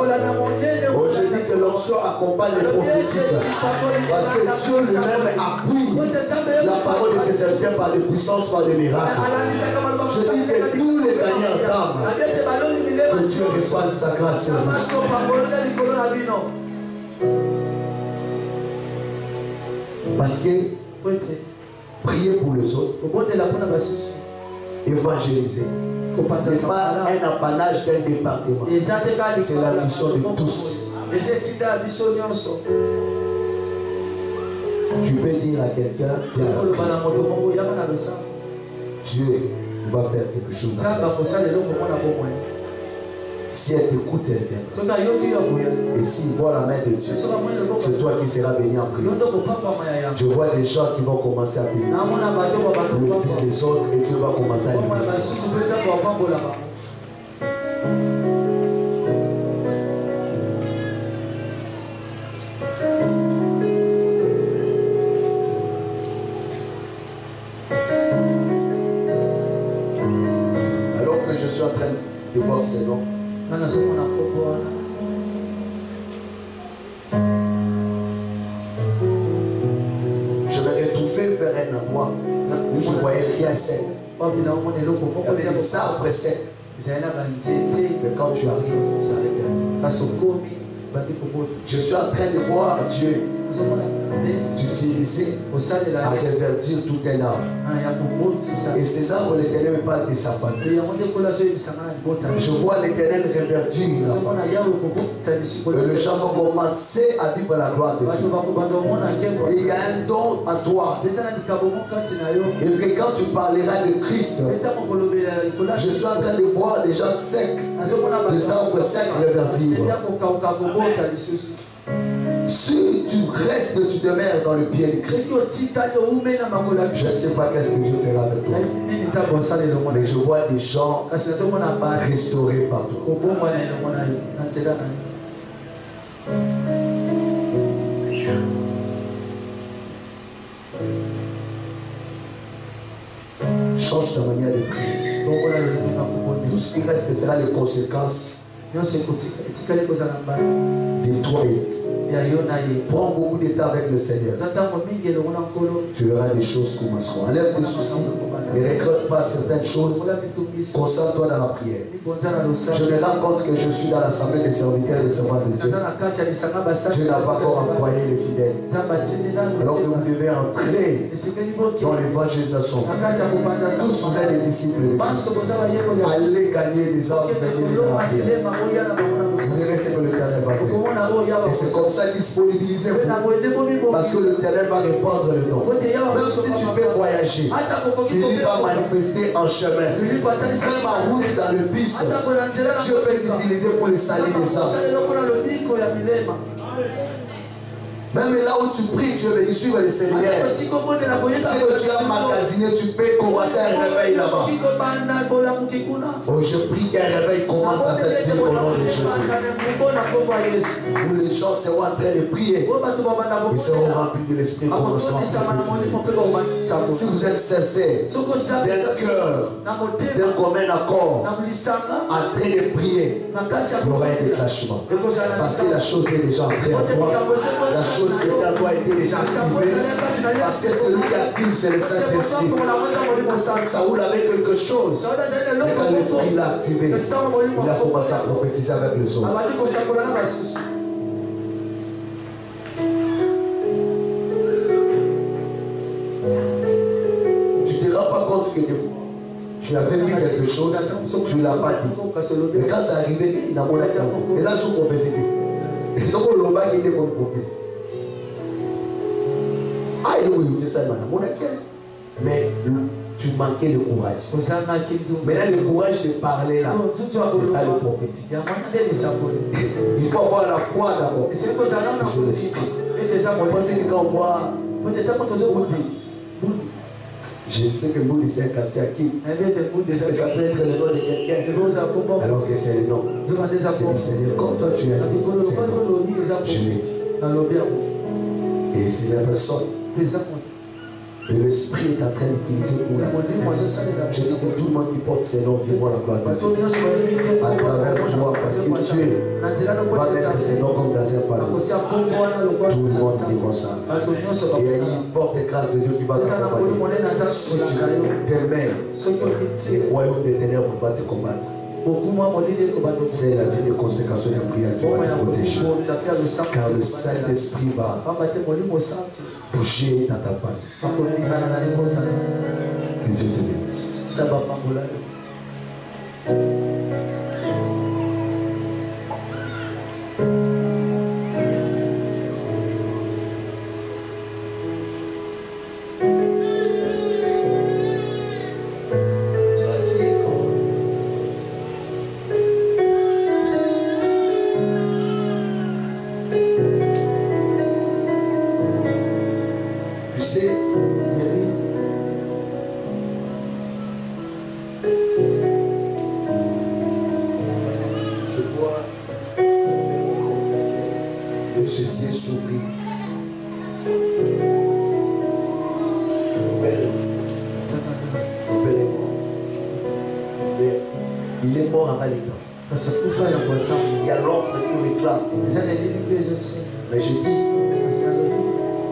Je dis que l'onction accompagne les prophétiques. Parce que Dieu lui-même appuie la parole de ses serviteurs par des puissances, par des miracles. Je dis que tous les gagnants d'âme, que Dieu reçoive sa grâce. Parce que prier pour les autres, évangéliser, ce n'est pas un apanage d'un département, c'est la mission de tous. Tu peux dire à quelqu'un, Dieu va faire quelque chose. Si elle t'écoute, elle vient. Et s'il voit la main de Dieu, c'est toi qui seras béni en prière. Je vois des gens qui vont commencer à bénir le fils des autres et Dieu va commencer à les bénir. Alors que je suis en train de voir ces noms, je me retrouvais vers un endroit où je voyais rien sec. Il y avait des arbres secs. Mais quand tu arrives, ça regarde. Je suis en train de voir Dieu d'utiliser à reverdir tout un arbre. Et ces arbres, l'Éternel me parle de sa famille. Je vois l'Éternel reverdir la famille. Et les gens vont commencer à vivre la gloire de Dieu. Et il y a un don en toi. Et que quand tu parleras de Christ, je suis en train de voir des gens secs, des arbres secs reverdir. Si tu restes, tu demeures dans le pied de Christ, je ne sais pas qu'est-ce que Dieu fera avec toi. Mais je vois des gens restaurés par toi. Change ta manière de prier. Tout ce qui reste sera les conséquences de toi Prends beaucoup de temps avec le Seigneur. Tu verras des choses commenceront. Enlève tes soucis. Ne regrette pas certaines choses. Concentre-toi dans la prière. Je me rends compte que je suis dans l'assemblée des serviteurs et des servants de Dieu. Dieu n'a pas encore envoyé les fidèles. Alors que vous devez entrer dans l'évangélisation. Tous vous êtes des disciples de Christ. Allez gagner des hommes dans la prière. Vous verrez ce que le Éternel va faire. Et c'est comme ça, disponibilisez-vous. Parce que l'Éternel va répandre le don. Même si tu peux voyager, Philippe va manifester en chemin. Même en route dans le bus, Dieu peut t'utiliser pour le salut des âmes. Même là où tu pries, tu veux venir suivre le séminaire. Si que tu as magasiné, tu peux commencer un réveil là-bas. Oh, je prie qu'un réveil commence dans cette ville au nom de Jésus. Où les gens seront en train de prier. Ils seront remplis de l'esprit comme on sera prophétisé. Si vous êtes sincère, d'un cœur, d'un commun accord, en train de prier, il y aura un déclenchement. Parce que la chose est déjà entrée en toi. La chose qui est à toi a été déjà activée. Parce que celui qui active, c'est le Saint-Esprit. Saoul avait quelque chose. Mais quand l'Esprit l'a activé, il a commencé à prophétiser avec les autres. Tu ne te rends pas compte que tu avais vu quelque chose, tu ne l'as pas dit. Mais quand c'est arrivé, il n'a pas dit. Et là, sous prophétie. Et c'est comme l'homme qui est comme prophétie. Ah, il est mais tu manquais le courage. Maintenant, le courage de parler là, c'est ça le prophétique. Il faut avoir la foi d'abord. C'est l'esprit. Parce que quand on voit, je sais que Mouli c'est un quartier à qui est-ce que ça peut être le nom de quelqu'un alors que c'est le nom. Je dis Seigneur, comme toi tu as dit, c'est le nom. Je l'ai dit. Et c'est la personne. Et l'esprit est en train d'utiliser pour la. Je dis que tout le monde qui porte ses noms vivra la gloire de Dieu. À travers toi, parce que Dieu va mettre ses noms comme dans un panneau. Tout le monde dira ça. Et il y a une forte grâce de Dieu qui va t'accompagner. Si tu t'aimes, le royaume des ténèbres va te combattre. C'est la vie de consécration et de prière qui va te protéger. Car le Saint-Esprit va bouger dans ta famille. Que Dieu te bénisse. Mais je dis,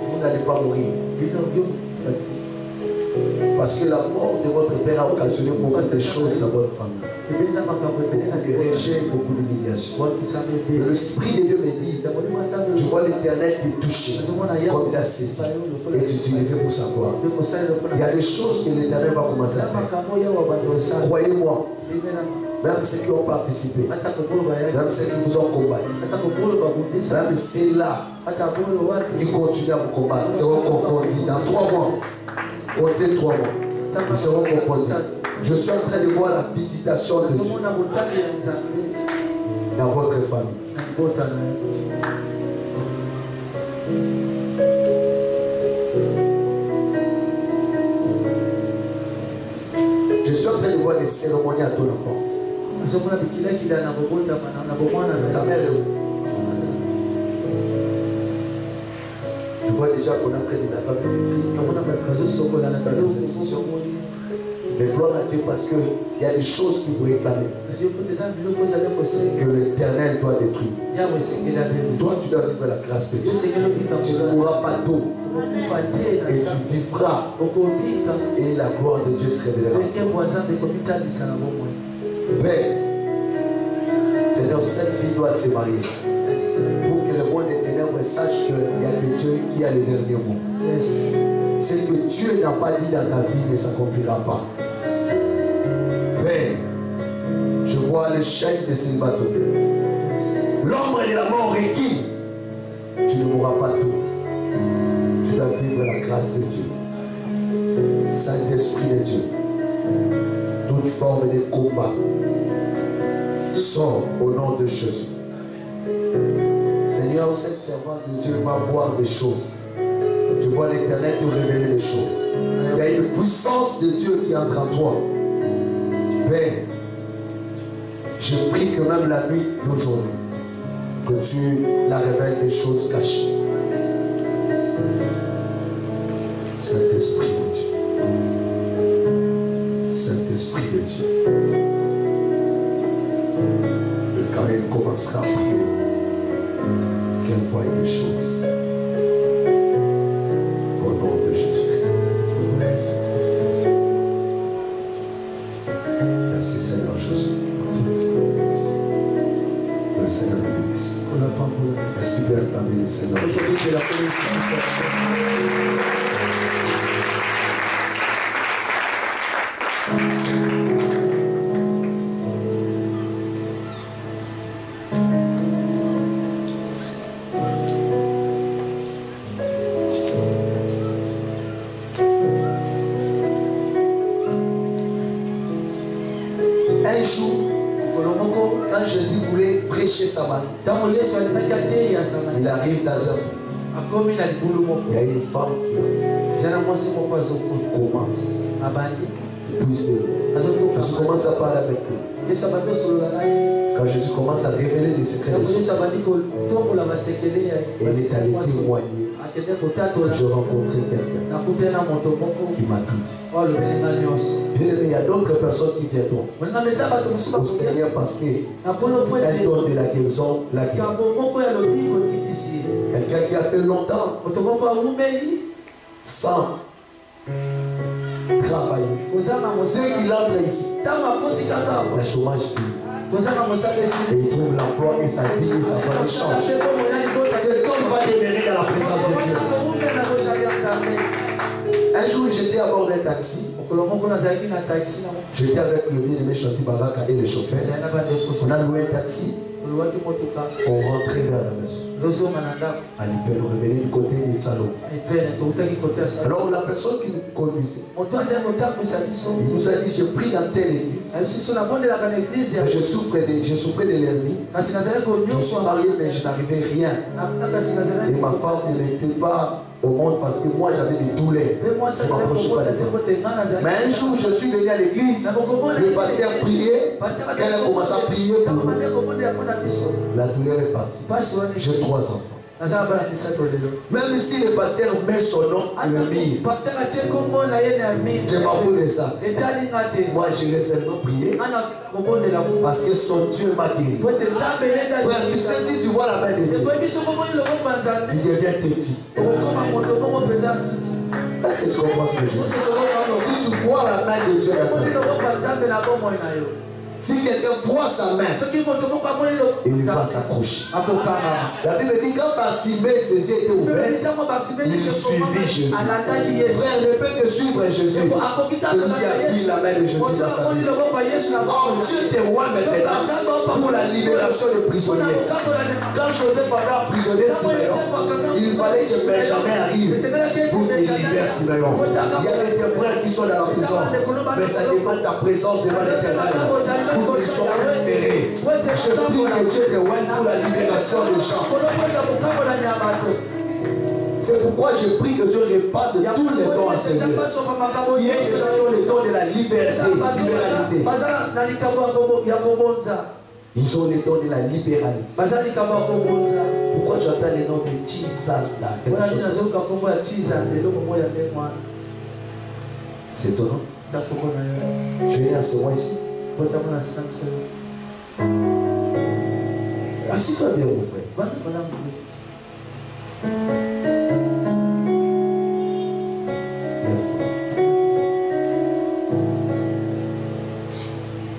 vous n'allez pas mourir. Parce que la mort de votre père a occasionné beaucoup de choses dans votre famille. Beaucoup de rejet, beaucoup d'humiliation. Mais l'Esprit de Dieu me dit, je vois l'Éternel te toucher comme il a saisi et t'utiliser pour sa gloire. Il y a des choses que l'Éternel va commencer à faire. Croyez-moi. Même ceux qui ont participé, même ceux qui vous ont combattu, même ceux-là qui continuent à vous combattre, seront confondus dans 3 mois. Comptez 3 mois. Ils seront confondus. Je suis en train de voir la visitation de Dieu dans votre famille. Je suis en train de voir des cérémonies à toute la force. Ta mère est où? Je vois déjà qu'on est en train de la faire de petit. Mais gloire à Dieu parce qu'il y a des choses qui vous réclament. Que l'Éternel doit détruire. Toi, tu dois vivre la grâce de Dieu. Tu ne mourras pas tôt. Et tu vivras. Et la gloire de Dieu se révélera. Père, Seigneur, cette fille doit se marier. Pour que le monde des ténèbres sache qu'il y a que Dieu qui a le dernier mot. Ce que Dieu n'a pas dit dans ta vie ne s'accomplira pas. Père, je vois le chêne de célibataire. L'ombre de la mort requis. Tu ne mourras pas tôt. Tu dois vivre la grâce de Dieu. Saint-Esprit de Dieu, toute forme de combat sort au nom de Jésus. Seigneur, cette servante de Dieu va voir des choses. Je vois l'Éternel te révéler des choses. Il y a une puissance de Dieu qui entre en toi. Père, je prie que même la nuit d'aujourd'hui, que tu la révèles des choses cachées. Saint-Esprit de Dieu. Saint-Esprit de Dieu. Et quand elle commencera à prier, qu'elle voie des choses. Au nom de Jésus-Christ. Merci Seigneur Jésus. Que le Seigneur te bénisse. Est-ce que tu peux acclamer le Seigneur Jésus? Un jour, quand Jésus voulait prêcher sa main, il arrive dans un bout. Il y a une femme qui commence. Puis Jésus commence à parler avec lui. Quand Jésus commence à révéler les secrets de Jésus, elle est allée témoigner. Je rencontrais quelqu'un qui m'a tout dit. Bien aimé, il y a d'autres personnes qui viendront au Seigneur parce qu'elles donnent de la guérison, la guérison. Quelqu'un qui a fait longtemps sans travailler. Dès qu'il entre ici, le chômage finit. Et il trouve l'emploi et sa vie et sa vie change. Cet homme va demeurer dans la présence de Dieu. Un jour, j'étais à bord d'un taxi. J'étais avec le bien-aimé Chancy Baraka et le chauffeur. On a loué un taxi. On rentrait vers la maison. À l'hyper, on revenait du côté du salon. Alors la personne qui nous conduisait, il nous a dit, je prie dans telle église. Je souffrais de l'hernie. Je suis marié mais je n'arrivais rien. Et ma femme n'était pas au monde parce que moi j'avais des douleurs. Je ne m'approchais pas de femmes. Mais un jour je suis venu à l'église, le pasteur priait, elle a commencé à prier pour nous. La douleur est partie. J'ai 3 enfants. Même si le pasteur met son nom, il me mire. Je m'en fous de ça. Moi je vais seulement prier parce que son Dieu m'a guéri. Frère, tu sais, si tu vois la main de Dieu, tu deviens têtu. Est-ce que tu comprends ce que je dis? Si tu vois la main de Dieu, si quelqu'un voit sa main, il va s'accrocher. La Bible dit quand Bartimée ses yeux étaient ouverts, il suivit Jésus. Frère, ne peut que suivre Jésus celui qui a vu la main de Jésus dans sa vie. Oh, Dieu témoigne maintenant pour la libération des prisonniers. Quand Joseph avait emprisonné Siméon, il fallait que Benjamin arrive pour qu'il libère Siméon. Il y a des frères qui sont dans la prison, mais ça demande ta présence devant l'Éternel. Pour qu'ils soient libérés. Je prie que Dieu témoigne pour la libération des gens. C'est pourquoi je prie que Dieu répande tous les dons à Seigneur. Il y a des gens qui ont les dons de la libéralité. Ils ont les dons de la libéralité. Pourquoi j'entends les noms de Chizalda? C'est ton nom? Tu es né à ce mois ici. Assis-toi bien, mon frère.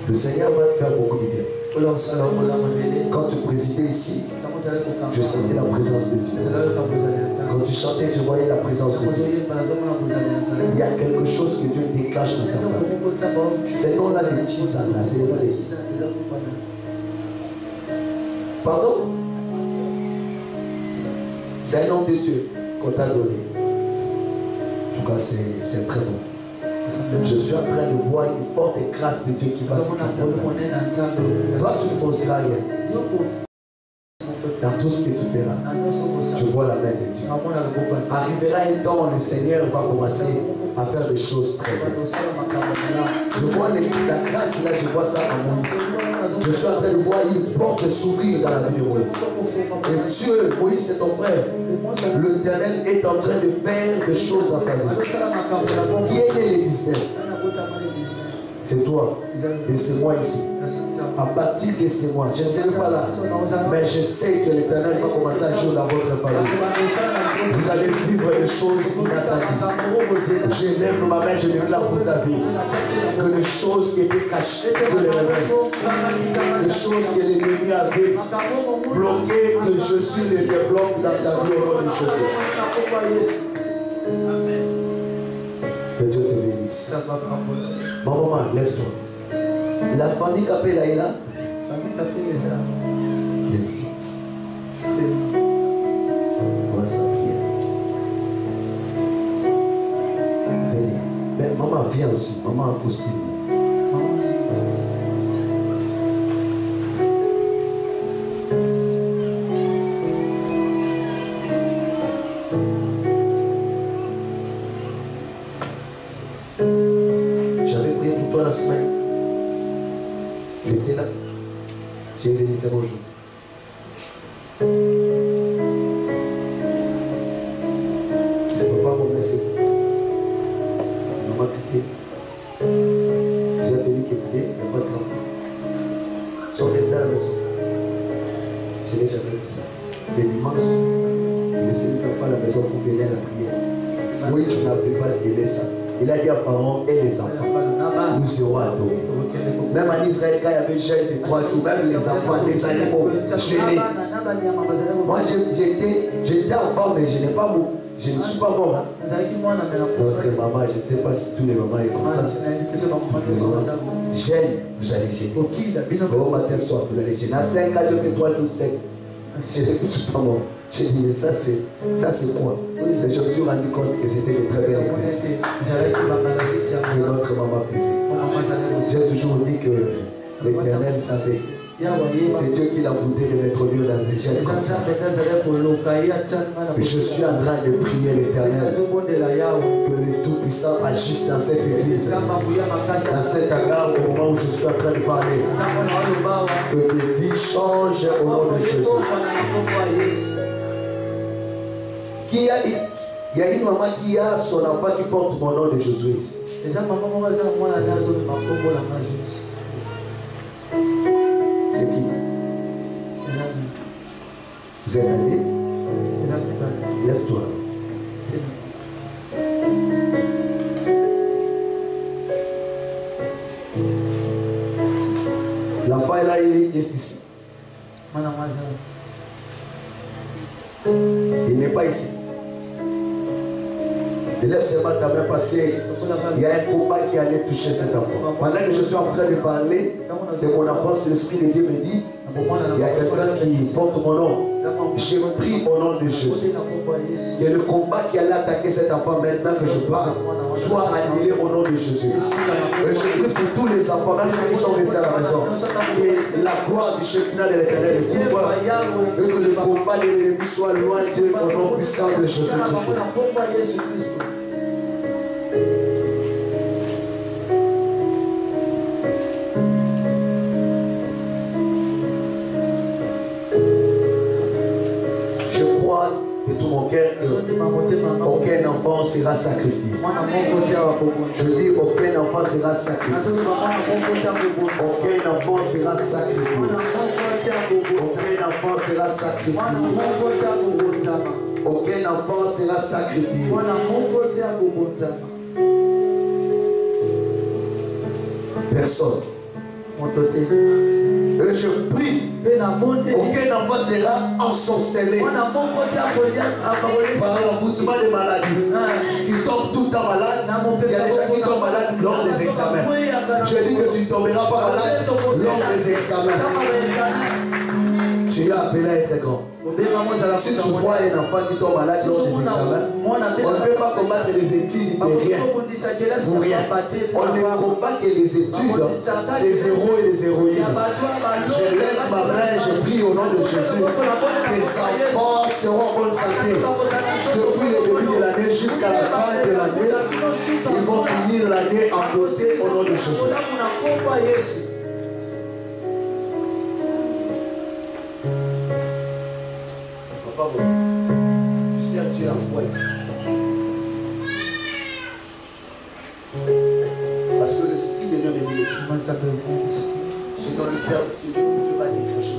Le Seigneur va te faire beaucoup de bien. Quand tu présidais ici, je sentais la présence de Dieu. Quand tu chantais, je voyais la présence de Dieu. Il y a quelque chose que Dieu décache dans ta famille. C'est qu'on a des petits là, c'est les... Pardon? C'est un nom de Dieu qu'on t'a donné. En tout cas, c'est très bon. Je suis en train de voir une forte grâce de Dieu qui va se passer. Toi, tu ne forceras rien. Dans tout ce que tu feras, je vois la main de Dieu. Arrivera un temps où le Seigneur va commencer à faire des choses très bien. Je vois la grâce là, je vois ça en Moïse. Je suis en train de voir une porte s'ouvrir dans la vie de Moïse. Et Dieu, Moïse c'est ton frère. L'Éternel est en train de faire des choses en famille. Qui est né les 19? C'est toi. Et c'est moi ici. À partir de ce mois, je ne serai pas là. Mais je sais que l'Éternel va commencer à jouer dans votre famille. Vous allez vivre des choses inattendues. Je lève ma main, je déclare pour ta vie. Que les choses qui étaient cachées, Dieu les révèle. Les choses que l'ennemi avait bloquées, que Jésus les débloque dans ta vie au nom de Jésus. Que Dieu te bénisse. Maman, lève-toi. La famille Capella est là. Vois sa prière. Venez. Mais maman, viens aussi. Maman en costume. J'avais prié pour toi la semaine. Tu étais là. Tu es venu faire bonjour. C'est papa mon merci. Maman Christine. Vous êtes venu que vous voulez, il n'y a pas de travail. Ils sont restés à la maison. Je n'ai jamais vu ça. Les dimanches, laissez les enfants à la maison pour venir à la prière. Moïse n'avait pas aimé ça. Il a dit à Pharaon et les enfants, nous serons adorés. Même en Israël, quand il y avait jeûne de 3 jours, même les enfants, les animaux, gênés. Moi, j'étais enfant, mais je ne suis pas mort. Hein. Notre maman, je ne sais pas si tous les mamans sont comme ça. Gêne, vous allez gêner. Au matin, soir, vous allez gêner. À 5 ans, je fais 3 jours secs. Je ne suis pas mort. J'ai dit, mais ça c'est quoi? Et je me suis rendu compte que c'était de très bel exercice que notre maman faisait. J'ai toujours dit que l'Éternel savait. C'est Dieu qui l'a voulu de mettre au lieu dans ces gènes comme ça. Je suis en train de prier l'Éternel que le Tout-Puissant agisse dans cette église, dans cet agave au moment où je suis en train de parler. Que les vies changent au nom de Jésus. Il y a une maman qui a son enfant qui porte mon nom de Jésus ici. C'est qui? Vous êtes allé? Lève-toi. L'enfant est là, il est ici. Il n'est pas ici. Élève seulement ta main parce qu'il y a un combat qui allait toucher cet enfant. Pendant que je suis en train de parler de mon enfance, l'Esprit de Dieu me dit, il y a quelqu'un qui porte mon nom. J'ai pris au nom de Jésus. Et le combat qui allait attaquer cet enfant maintenant que je parle, soit annulé au nom de Jésus. Et je prie pour tous les enfants, même ceux qui sont restés à la maison, que la gloire du Shekinah de l'Éternel est couvre, et que le combat de l'ennemi soit loin d'eux au nom puissant de Jésus-Christ. De tout mon cœur, aucun enfant sera sacrifié. Je dis aucun enfant sera sacrifié. Aucun enfant sera sacrifié. Aucun enfant sera sacrifié. Aucun enfant sera sacrifié. Personne. Et je prie, aucun enfant sera ensorcelé par l'envoûtement des maladies. Tu tombes tout le temps malade. Il y a des gens qui tombent malades lors des examens. Je dis que tu ne tomberas pas malade lors des examens. Tu es appelé à être grand. Si tu vois un enfant qui tombe malade lors des examens, on ne peut pas combattre les études de rien. Pour rien. On ne combat que les études des héros et des héroïnes. Je lève ma main et je prie au nom de Jésus que les enfants seront en bonne santé. Depuis le début de l'année jusqu'à la fin de l'année, ils vont finir l'année en beauté au nom de Jésus. Tu sais, tu es en foi ici. Parce que l'Esprit de Dieu me dit, c'est dans le service que Dieu va décrocher.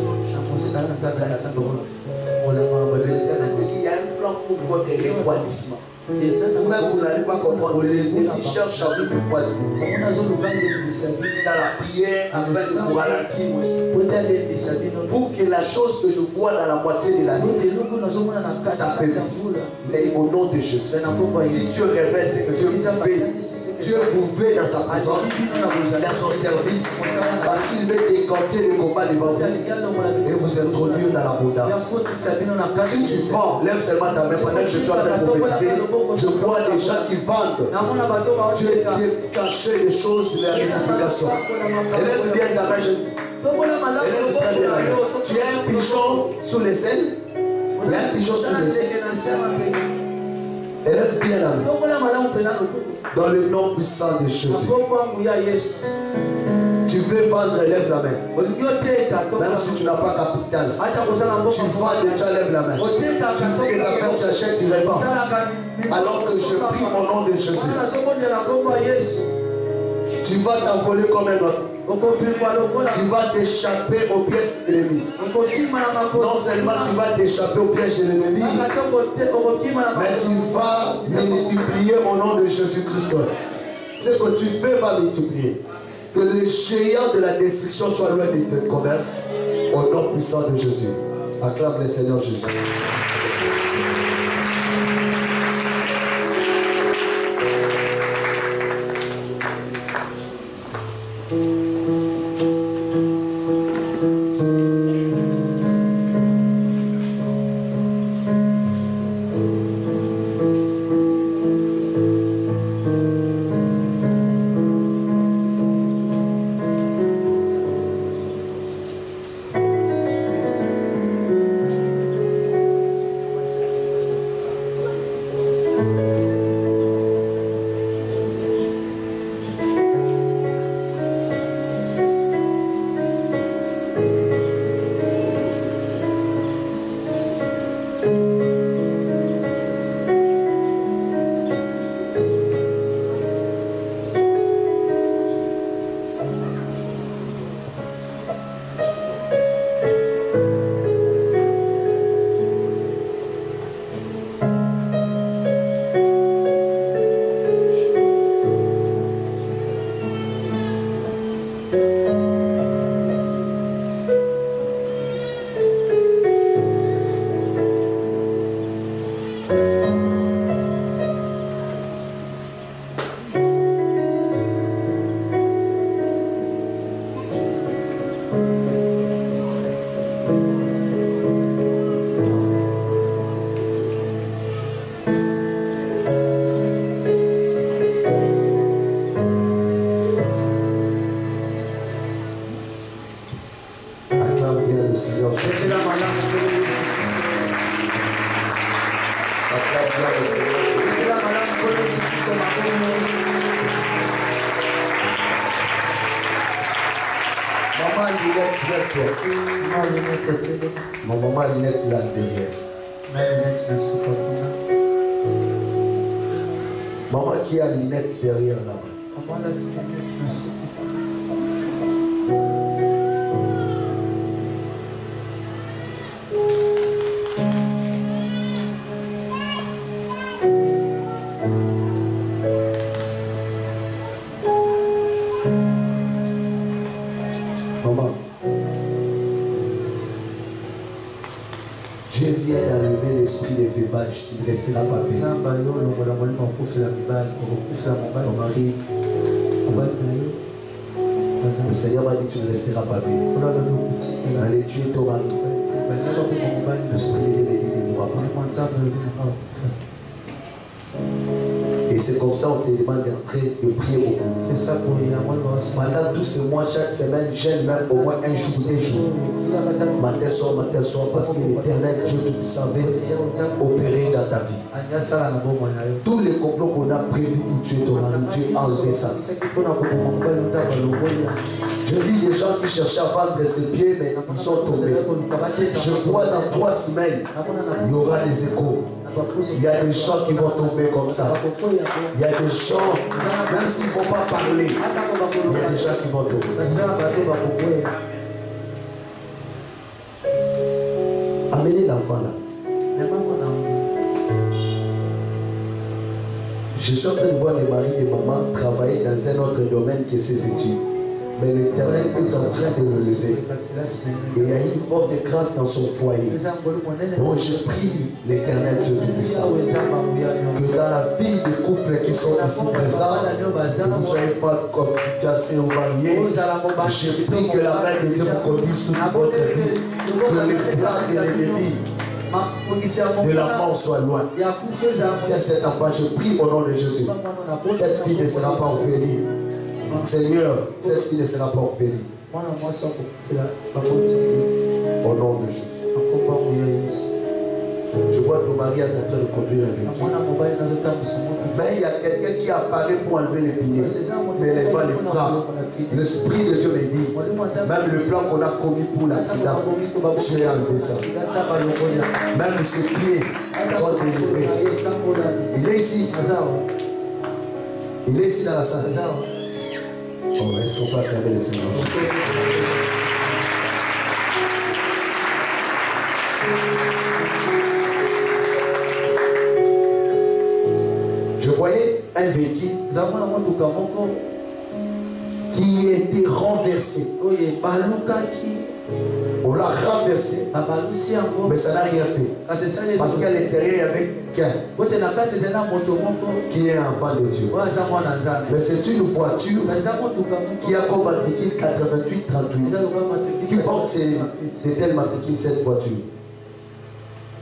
Il y a un plan pour votre refroidissement. Vous-même, vous n'allez pas comprendre. Les cherchent à vous refroidir. Dans la prière, afin de vous ralentir aussi. Pour que la chose que je vois dans la moitié de l'année, ça faiblisse. Mais au nom de Jésus. Si Dieu révèle, c'est que Dieu vous veut dans sa présence, dans son service, parce qu'il veut décanter le combat devant vous et vous introduire dans l'abondance. Si tu vends, lève seulement ta main pendant que je suis en train de prophétiser. Je vois des gens qui vendent. Tu es caché des choses sur la multiplication. Élève bien ta main. Élève très bien la main. Tu as un pigeon sous les ailes. Il y a un pigeon sous les ailes. Élève bien la main. Dans le nom puissant de Jésus. Tu veux vendre, lève la main. Même si tu n'as pas capital. Tu vends déjà, lève la main. Tu fais des affaires, tu achètes, tu revends. Alors que je prie au nom de Jésus. Tu vas t'envoler comme un autre. Tu vas t'échapper au piège de l'ennemi. Non seulement tu vas t'échapper au piège de l'ennemi, mais tu vas multiplier au nom de Jésus-Christ. Ce que tu fais va multiplier. Que le géant de la destruction soit loin de ton commerce. Au nom puissant de Jésus. Acclame le Seigneur Jésus. Ma maman lunette là derrière. Maman qui a lunettes derrière là-bas. Maman, Dieu vient d'enlever l'esprit de veuvage qui ne restera pas vivre. Ton mari, le Seigneur m'a dit que tu ne resteras pas vivre. Allez tuer ton mari. L'esprit de l'ennemi ne mourra pas. Et c'est comme ça qu'on te demande d'entrer, de prier beaucoup. Pendant tous ces mois, chaque semaine, j'aime même au moins un jour ou 2 jours. Matin, soir, parce que l'Éternel Dieu Tout-Puissant veut opérer dans ta vie. Tous les complots qu'on a prévus pour tuer ton mari, Dieu a enlevé ça. Je vis des gens qui cherchaient à vendre ses pieds, mais ils sont tombés. Je vois dans 3 semaines, il y aura des échos. Il y a des gens qui vont tomber comme ça. Il y a des gens, même s'ils ne vont pas parler, il y a des gens qui vont tomber. Amenez l'enfant là. Je suis en train de voir les maris et maman travailler dans un autre domaine que ses études. Mais l'Éternel est en train de le lever. Et il y a une forte grâce dans son foyer. Oh, je prie l'Éternel Dieu Tout-Puissant que dans la vie des couples qui sont ici présents, que vous ne soyez pas comme fiancés ou mariés, je prie que la main de Dieu vous conduise toute votre vie. Que les plans de l'ennemi de la mort soit loin. Tiens cet enfant, je prie au nom de Jésus. Cette fille ne sera pas orpheline. Seigneur, cette fille ne sera pas orpheline. Au nom de Jésus. Je vois ton mari est en train de conduire un véhicule. Mais il y a quelqu'un qui apparaît pour enlever les piliers. Mais les vents les frappent. L'Esprit de Dieu me dit, même le plan qu'on a commis pour l'accident, Dieu a enlevé ça. Même ses pieds sont délivrés. Il est ici. Il est ici dans la salle. Oh, est-ce qu'on peut acclamer le Seigneur? Je voyais un véhicule qui était renversé. On l'a renversé, mais ça n'a rien fait. Parce qu'à l'intérieur, il y avait quelqu'un qui est un enfant de Dieu. Mais c'est une voiture qui a comme matricule 8838. Qui porte c'est telle matricule cette voiture?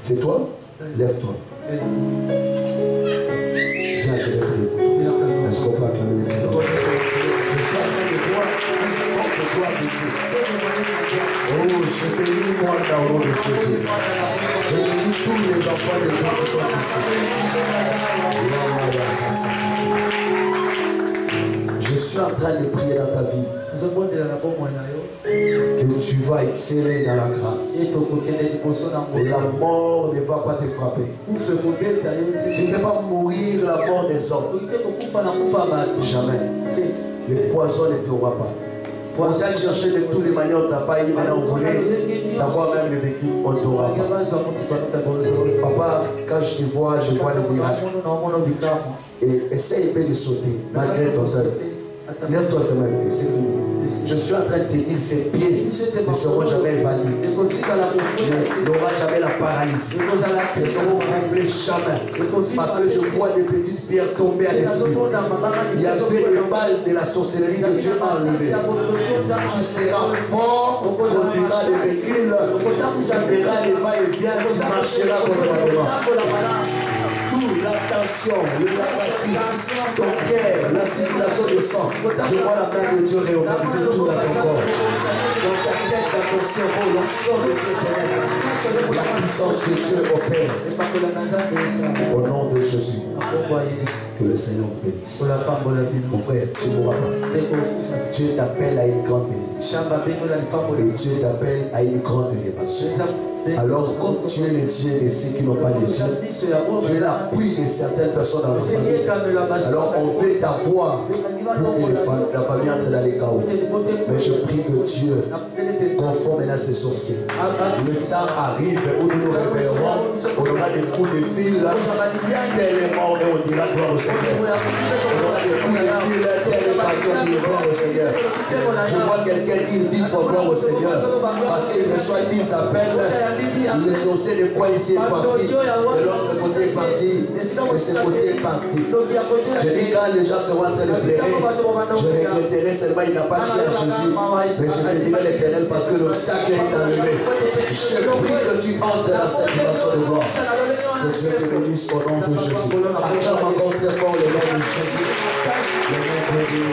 C'est toi? Lève-toi. Viens, je vais prier pour toi. Est-ce qu'on peut acclamer les Seigneur? Je suis en train de voir une forte gloire de Dieu. Oh, je bénis moi dans le nom de Jésus. Je bénis tous les enfants de Dieu qui sont ici. Je suis en train de prier dans ta vie que tu vas exceller dans la grâce. La mort ne va pas te frapper. Tu ne peux pas mourir la mort des hommes. Jamais. Le poison ne t'aura pas. On a cherché de toutes les manières, on t'a pas eu, maintenant on voulait d'avoir même le vécu, on ne t'aura pas. Papa, quand je te vois le miracle. Et essaye de sauter, malgré ton œil. Lève-toi ce même pied, c'est fini. Je suis en train de te dire, ces pieds ne seront jamais invalides. Il n'aura jamais la paralysie. Ils ne seront gonflés jamais. Parce que je vois des petites pierres tomber à l'esprit. Il y avait le balles de la sorcellerie que Dieu a enlevé. Tu seras fort, tu conduiras les véhicules, tu verras les va-et-vient, tu marcheras convenablement. La tension, le gastrique, ton cœur, la circulation du sang. Je vois la main de Dieu réorganiser tout dans ton corps. Dans ta tête, dans ton cerveau, la sang de Dieu pénètre. La puissance de Dieu opère. Au nom de Jésus, que le Seigneur vous bénisse. Mon frère, tu ne mourras pas. Dieu t'appelle à une grande bénédiction. Et Dieu t'appelle à une grande élévation. Alors, comme tu es les yeux de ceux qui n'ont pas les yeux, tu es l'appui de certaines personnes dans la famille. Alors, on veut t'avoir pour que la famille entre dans les chaos. Mais je prie que Dieu conforme à ces sorciers. Le temps arrive où nous nous réveillerons, on aura des coups de fil, tellement on dira gloire au Seigneur. On aura des coups de fil, tellement on dira gloire au Seigneur. Je vois quelqu'un dit gloire au Seigneur, parce qu'il reçoit 10 appels, le sorcier de quoi ici est parti, de l'autre côté est parti, de ce côté est parti. Je dis quand les gens seront en train de pleurer, je regretterai seulement il n'a pas crié à Jésus, mais je bénirai l'Éternel parce que l'obstacle est arrivé. Je prie que tu entres dans cette dimension de gloire. Que Dieu te bénisse au nom de Jésus. Acclame encore très fort le nom de Jésus. Le nom de Dieu.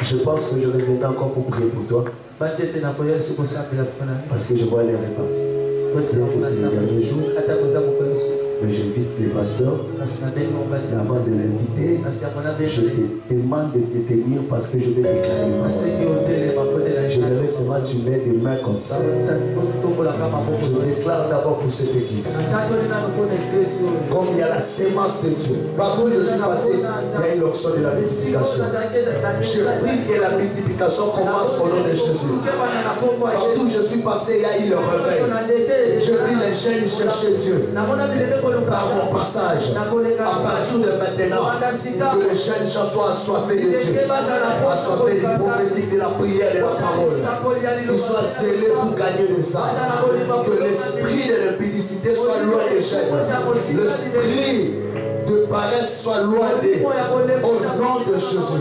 Je pense que je reviendrai encore pour prier pour toi. Parce que je vois les répartis. Bien que c'est les derniers jours, mais j'invite les pasteurs. Mais avant de l'inviter, je te demande de te tenir parce que je vais déclarer le parole. Je vais seulement tu mets des mains comme ça. Je déclare d'abord pour cette église. Comme il y a la sémence de Dieu. Partout où je suis passé, il y a une onction de la multiplication. Je prie que la multiplication commence au nom de Jésus. Partout où je suis passé, il y a eu le réveil. Je prie les jeunes chercher Dieu. Par mon passage, à partir de maintenant, que les jeunes gens soient assoiffés de Dieu, assoiffés du prophétique, de la prière, de la parole, qu'ils soient zélés pour gagner des âmes, que l'esprit de l'impudicité soit loin des jeunes, l'esprit de paresse soit loin d'eux, au nom de Jésus.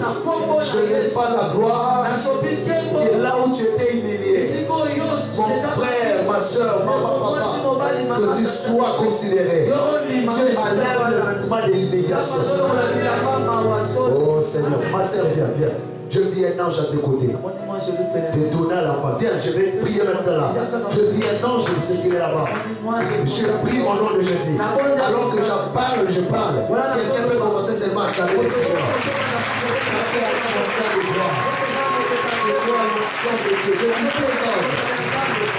Je n'ai pas la gloire, et là où tu étais humilié, mon frère, ma soeur, maman, papa, que tu sois considéré. Dieu enlève le vêtement de l'humiliation. Oh Seigneur, ma soeur, viens. Je vis un ange à tes côtés. Te donner à l'enfant. Viens, je vais prier maintenant là. Je vis un ange, je sais qu'il est là-bas. Je prie au nom de Jésus. Alors que je parle. Quelqu'un peut commencer seulement à acclamer le Seigneur. Parce que la atmosphère de gloire. Je vois l'ensemble de Dieu. Je dis présente.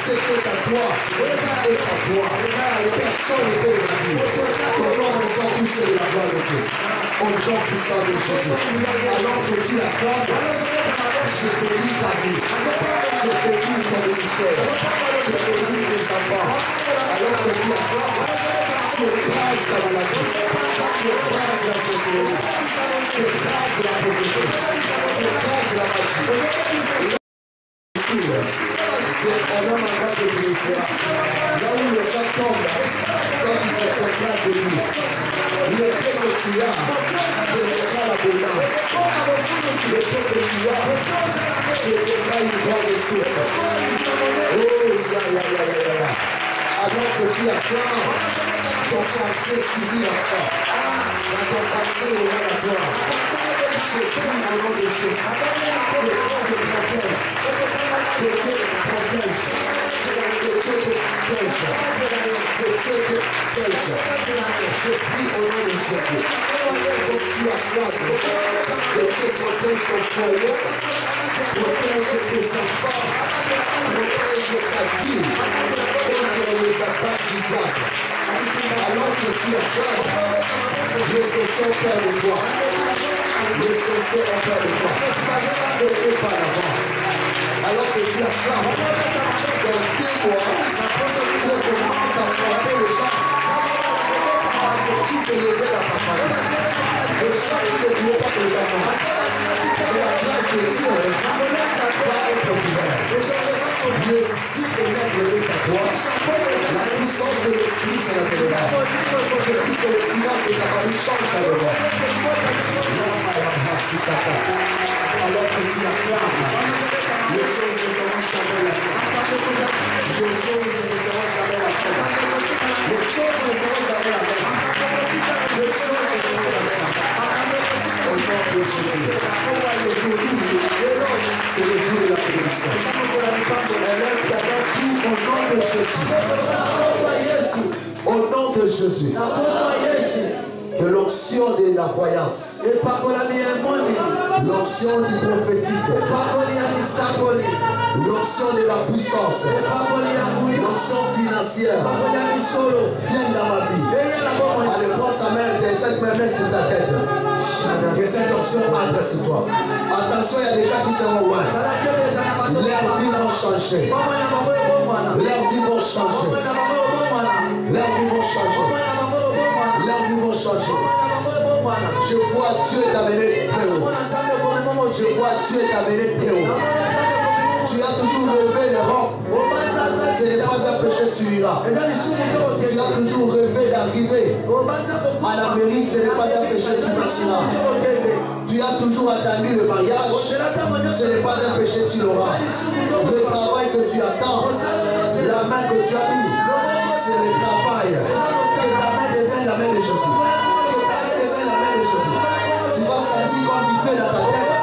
C'est à toi. C'est à toi. Personne ne peut le dire. Ton nom nous a touché de la gloire de Dieu. Au nom puissant de Jésus. Alors que tu acclames, je bénis ta vie. Je bénis ton ministère. Je bénis tes enfants. Alors que tu acclames, tu écrases la maladie. Tu écrases la sorcellerie. Tu écrases la pauvreté. Tu écrases la magie. C'est un homme en bas de Dieu. Là où les gens tombent, quand ils ne sont pas de lui. Le peu que tu as, te donnera l'abondance. Le peu que tu as, te donnera une grande source. Oh, alors que tu acclames, ton quartier subit encore. Dans ton quartier, il y aura la gloire. Je prie au nom de Jésus. Que Dieu te protège. Que Dieu te protège. Que Dieu te protège. Que Dieu te protège. Je prie au nom de Jésus. Que tu acclames. Que Dieu protège ton foyer. Protège tes enfants. Protège ta vie. Contre les attaques du diable. Alors que tu acclames, je sais au Père de toi. Je sais au Père de toi. C'est pas l'avant. Alors que tu acclames, dans 2 mois, je commence à frapper les gens qui se levaient dans ta famille. Le chant qui ne voulait pas que les gens mangent. Et la grâce de Dieu va être ouverte. Le cycle est levé à toi. La puissance de l'esprit sera là. Je dis que les finances de ta famille changent à l'heure. Alors que tu acclames, les choses ne seront jamais la fin. Les choses ne seront jamais la fin. Les choses ne seront jamais la fin. Les choses ne seront jamais la fin. Au nom de Jésus. Aujourd'hui, c'est le jour de la bénédiction. Élève ta main, crie au nom de Jésus. Au nom de Jésus. Que l'onction de la voyance, l'onction du prophétique, l'onction de la puissance, l'onction financière vienne dans ma vie. Allez, prends sa main, cette main sur ta tête. Que cette onction entre sur toi. Attention, il y a des gens qui sont loin. Leurs vies vont changer. Leurs vies vont changer. Leurs vies vont changer. Leurs vies vont changer. Je vois Dieu t'amener très haut. Je vois Dieu t'amener très haut. Tu as toujours rêvé l'Europe. Ce n'est pas un péché, tu iras. Tu as toujours rêvé d'arriver à l'Amérique. Ce n'est pas un péché, tu iras. Tu as toujours attendu le mariage. Ce n'est pas un péché, tu l'auras. Le travail que tu attends, la main que tu as mis, c'est le travail. Que ta main devienne la main de Jésus. Que ta main devienne la main de Jésus. Tu vas sentir comme il fait dans ta tête.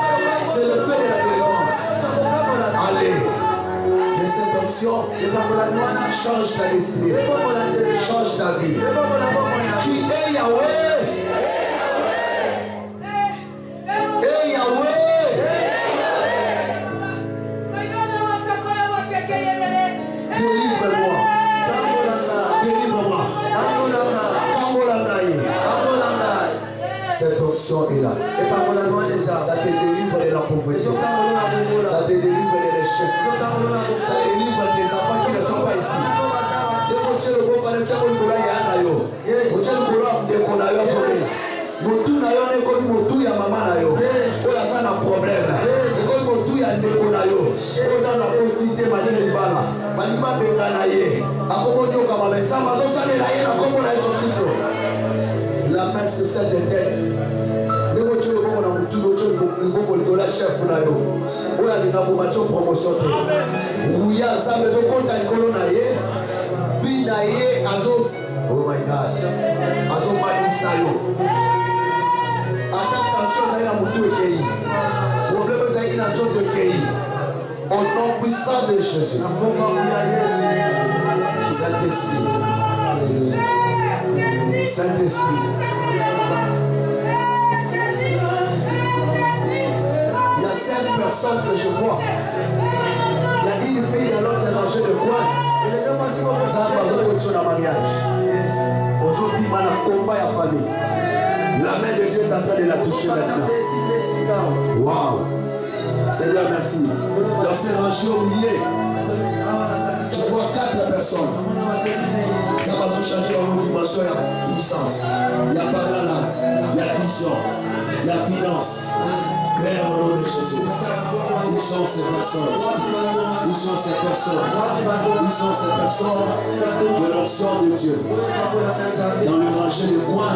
C'est le fait de la délivrance. Allez. Que cette onction change ta destinée. Change ta vie. Qui est Yahweh? Cette onction est là. Ça te délivre de la pauvreté. Ça te délivre de l'échec. Ça te délivre des enfants qui ne sont pas ici. Motu na yo ne ko motu ya mama na yo. Oya sa na problème. C'est ko motu ya ndeko na yo. Oya na petite manière libala. Bali ba benga na ye. Akomojo kama benza mazo sale na ye na komo na Yesu Kristo. La main c'est celle des têtes. Le motu le komo na motu le komo le kola chef na yo. Oya ni na promotion promotion. Uya sa mezo konta ikolo na ye. Vi na ye azo. Oh my God. Azo matisa yo. Attention à la moto et Kéi. Problème de la zone de Kéi. Au nom puissant de Jésus. Saint-Esprit. Saint-Esprit. Il y a 5 personnes que je vois. Il y a une fille dans l'autre rangée de quoi? Ça va pas sur le mariage. Aujourd'hui, il y a un combat à la famille. La main de Dieu est en train de la toucher maintenant. Waouh. Seigneur, merci. Dans ces rangées au milieu, je vois 4 personnes. Ça va tout changer dans nos dimensions. Il y a puissance, il y a banana, il y a vision, il y a finance. Père, au nom de Jésus. Où sont ces personnes? Où sont ces personnes? Où sont ces personnes de l'onction de Dieu? Dans le rangé de coin,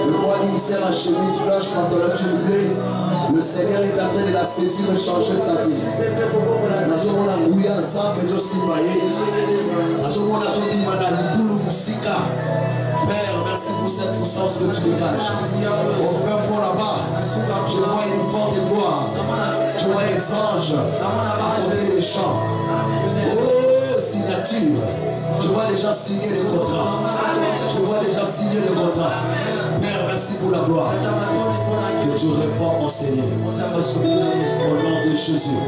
le roi il sert en chemise blanche, pantalon bleu. Le Seigneur est en train de la saisir et changer sa vie. Nous avons la bouillée ensemble, mais aussi maillé. Nous avons la boule musika. Père, merci pour cette puissance que tu dégages. Au fin fond là-bas, je vois une forte gloire. Je vois les anges accorder les chants. Oh, signature. Je vois les gens signer les contrats. Je vois les gens signer les contrats. Père, merci pour la gloire. Que tu réponds au Seigneur. Au nom de Jésus.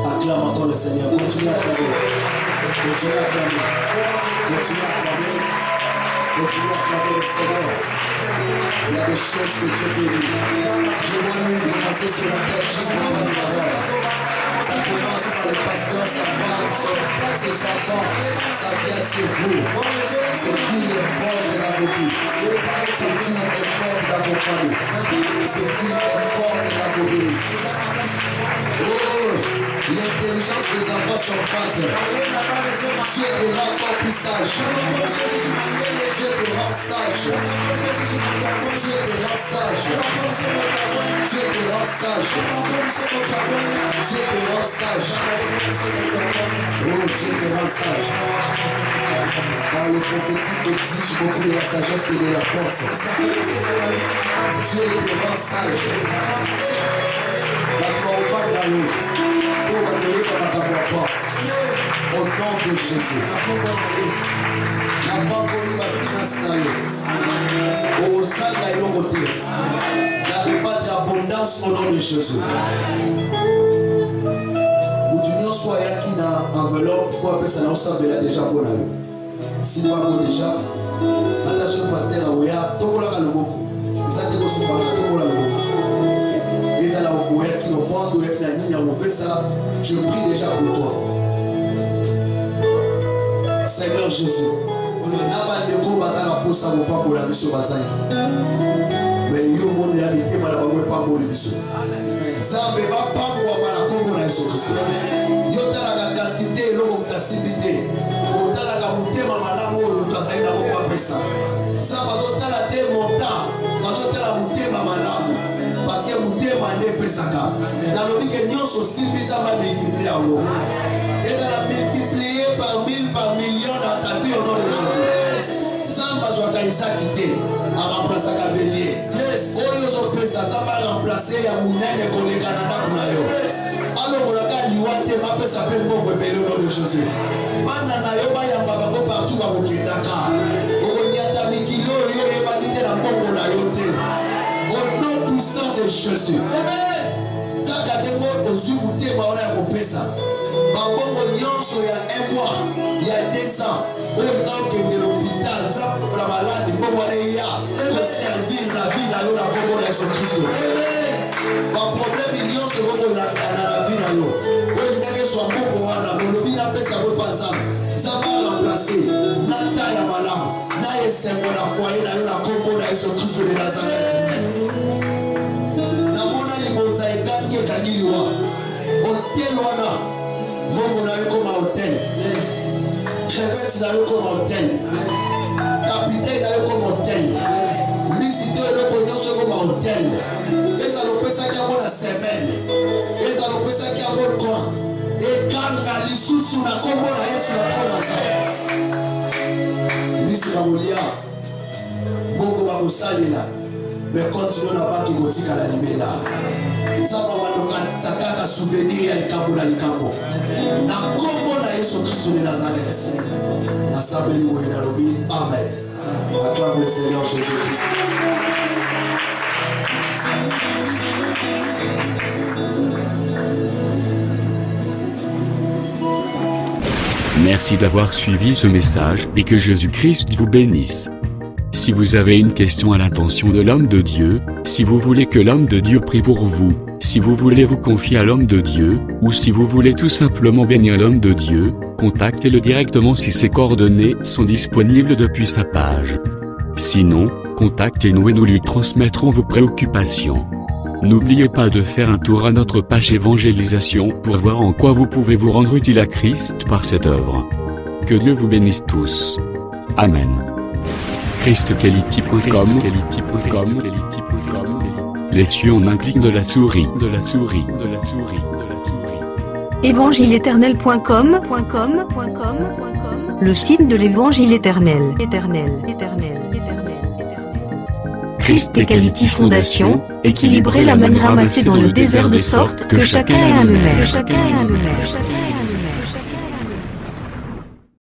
Acclame encore le Seigneur. Continue à acclamer. Continue à acclamer. Continue à acclamer. Continue à acclamer le Seigneur. Il y a des choses que Dieu bénit. Je vois l'huile passer sur la tête juste pour la parole. Ça commence, c'est le pasteur, ça parle, c'est sa femme, ça vient sur vous. C'est qui est fort dans vos vies. C'est qui est fort dans vos familles. C'est qui est fort dans vos vies. Oh, l'intelligence des enfants sont pattes. Dieu te rend encore plus sage. Dieu te rend sage. Dieu te rend sage. Dieu te rend sage. Dieu te rend sage. Oh, Dieu te rend sage. Car le prophétique exige beaucoup de la sagesse et de la force. Dieu te rend sage. Au nom de Jésus. Jésus. Napamboli ba finance na yo. Osanga elongo te. N'arrive d'abondance au nom de Jésus. L'union soit yaki na enveloppe pour appeler ça na osabela déjà pour la yo. Si pas déjà attention pasteur aoya tokola ka loboko. Ça te ko sipara tokola loboko. Et ça la oya qui offrande oya qui na nini on peut ça. Je prie déjà pour toi. Seigneur Jésus. N'avandeko bazala posa mo pa pour la biso bazali. Mais yo mon ya été mala ba mo pa pour la biso. Zambe ba pangwa mala kombo na Yesu Kristo. Yo tala ka quantité eloko mtasibite. Otala ka mutema malamu oyo tazali na ko pesa. Ça bazo tala te montant, bazo tala mutema malamu. Parce que mutema nde pesaka. Na lobi ke nyonso simbiza ma multiplier ngo. Et ça la multiplier par mille par million dans ta vie au nom de Jésus. Zamba zwaka Isaki te a remplacer ka bélier. Oyo zo pesa zamba remplacer ya munene koleka na ndako na yo. Alors on a liwa te ma pesa pe mbongo ebele au nom de Jésus. Bana na yo ba yamba bango partout ba kokendaka. Okonyata mikilo yo ebaki te na mbongo na yo te. Au nom puissant de Jésus. Kaka dengo ozwi mutema wana ya kopesa. Babongo nyonso ya 1 mois, il y a 2 ans, on est dans l'hôpital, ça pour la maladie, pour servir la vie dans la Congo de Jésus-Christ. Pas problème, il y a ce Congo dans la vie dans l'eau. On est dans ce Congo, on a le bina pesa pour pas ça. Ça va remplacer Nata ya malam, na yesengo la foyer dans la Congo de Jésus-Christ de Nazareth. Na mona ni bonza egange kadiliwa. Hotel wana. Bongo na yo comme hôtel. Yes. Crevette na yo comme hôtel. Yes. Capitaine na yo comme hôtel. Yes. Visite yo comme hôtel. Les alopesa qui a bonne semaine. Les alopesa qui a bonne quoi. Et quand na lisusu na kombo na Yesu na kona sa. Misi na molia. Bongo ba kosalela. Mais continue na baki kotika la libela. Sapa wanoka sakaka souvenir ya likambo na likambo. Na kombo na Yesu Kristo de Nazareth. Na sabeli mo na robi. Amen. Acclame le Seigneur Jésus-Christ. Merci d'avoir suivi ce message et que Jésus-Christ vous bénisse. Si vous avez une question à l'intention de l'homme de Dieu, si vous voulez que l'homme de Dieu prie pour vous, si vous voulez vous confier à l'homme de Dieu, ou si vous voulez tout simplement bénir l'homme de Dieu, contactez-le directement si ses coordonnées sont disponibles depuis sa page. Sinon, contactez-nous et nous lui transmettrons vos préoccupations. N'oubliez pas de faire un tour à notre page évangélisation pour voir en quoi vous pouvez vous rendre utile à Christ par cette œuvre. Que Dieu vous bénisse tous. Amen. ChristQuality.com. Les cieux en un clic de la souris. Évangile-éternel.com. Le site de l'Évangile éternel. Christ et Quality Fondation, équilibrer la manne ramassée dans le désert de sorte que chacun ait un numère.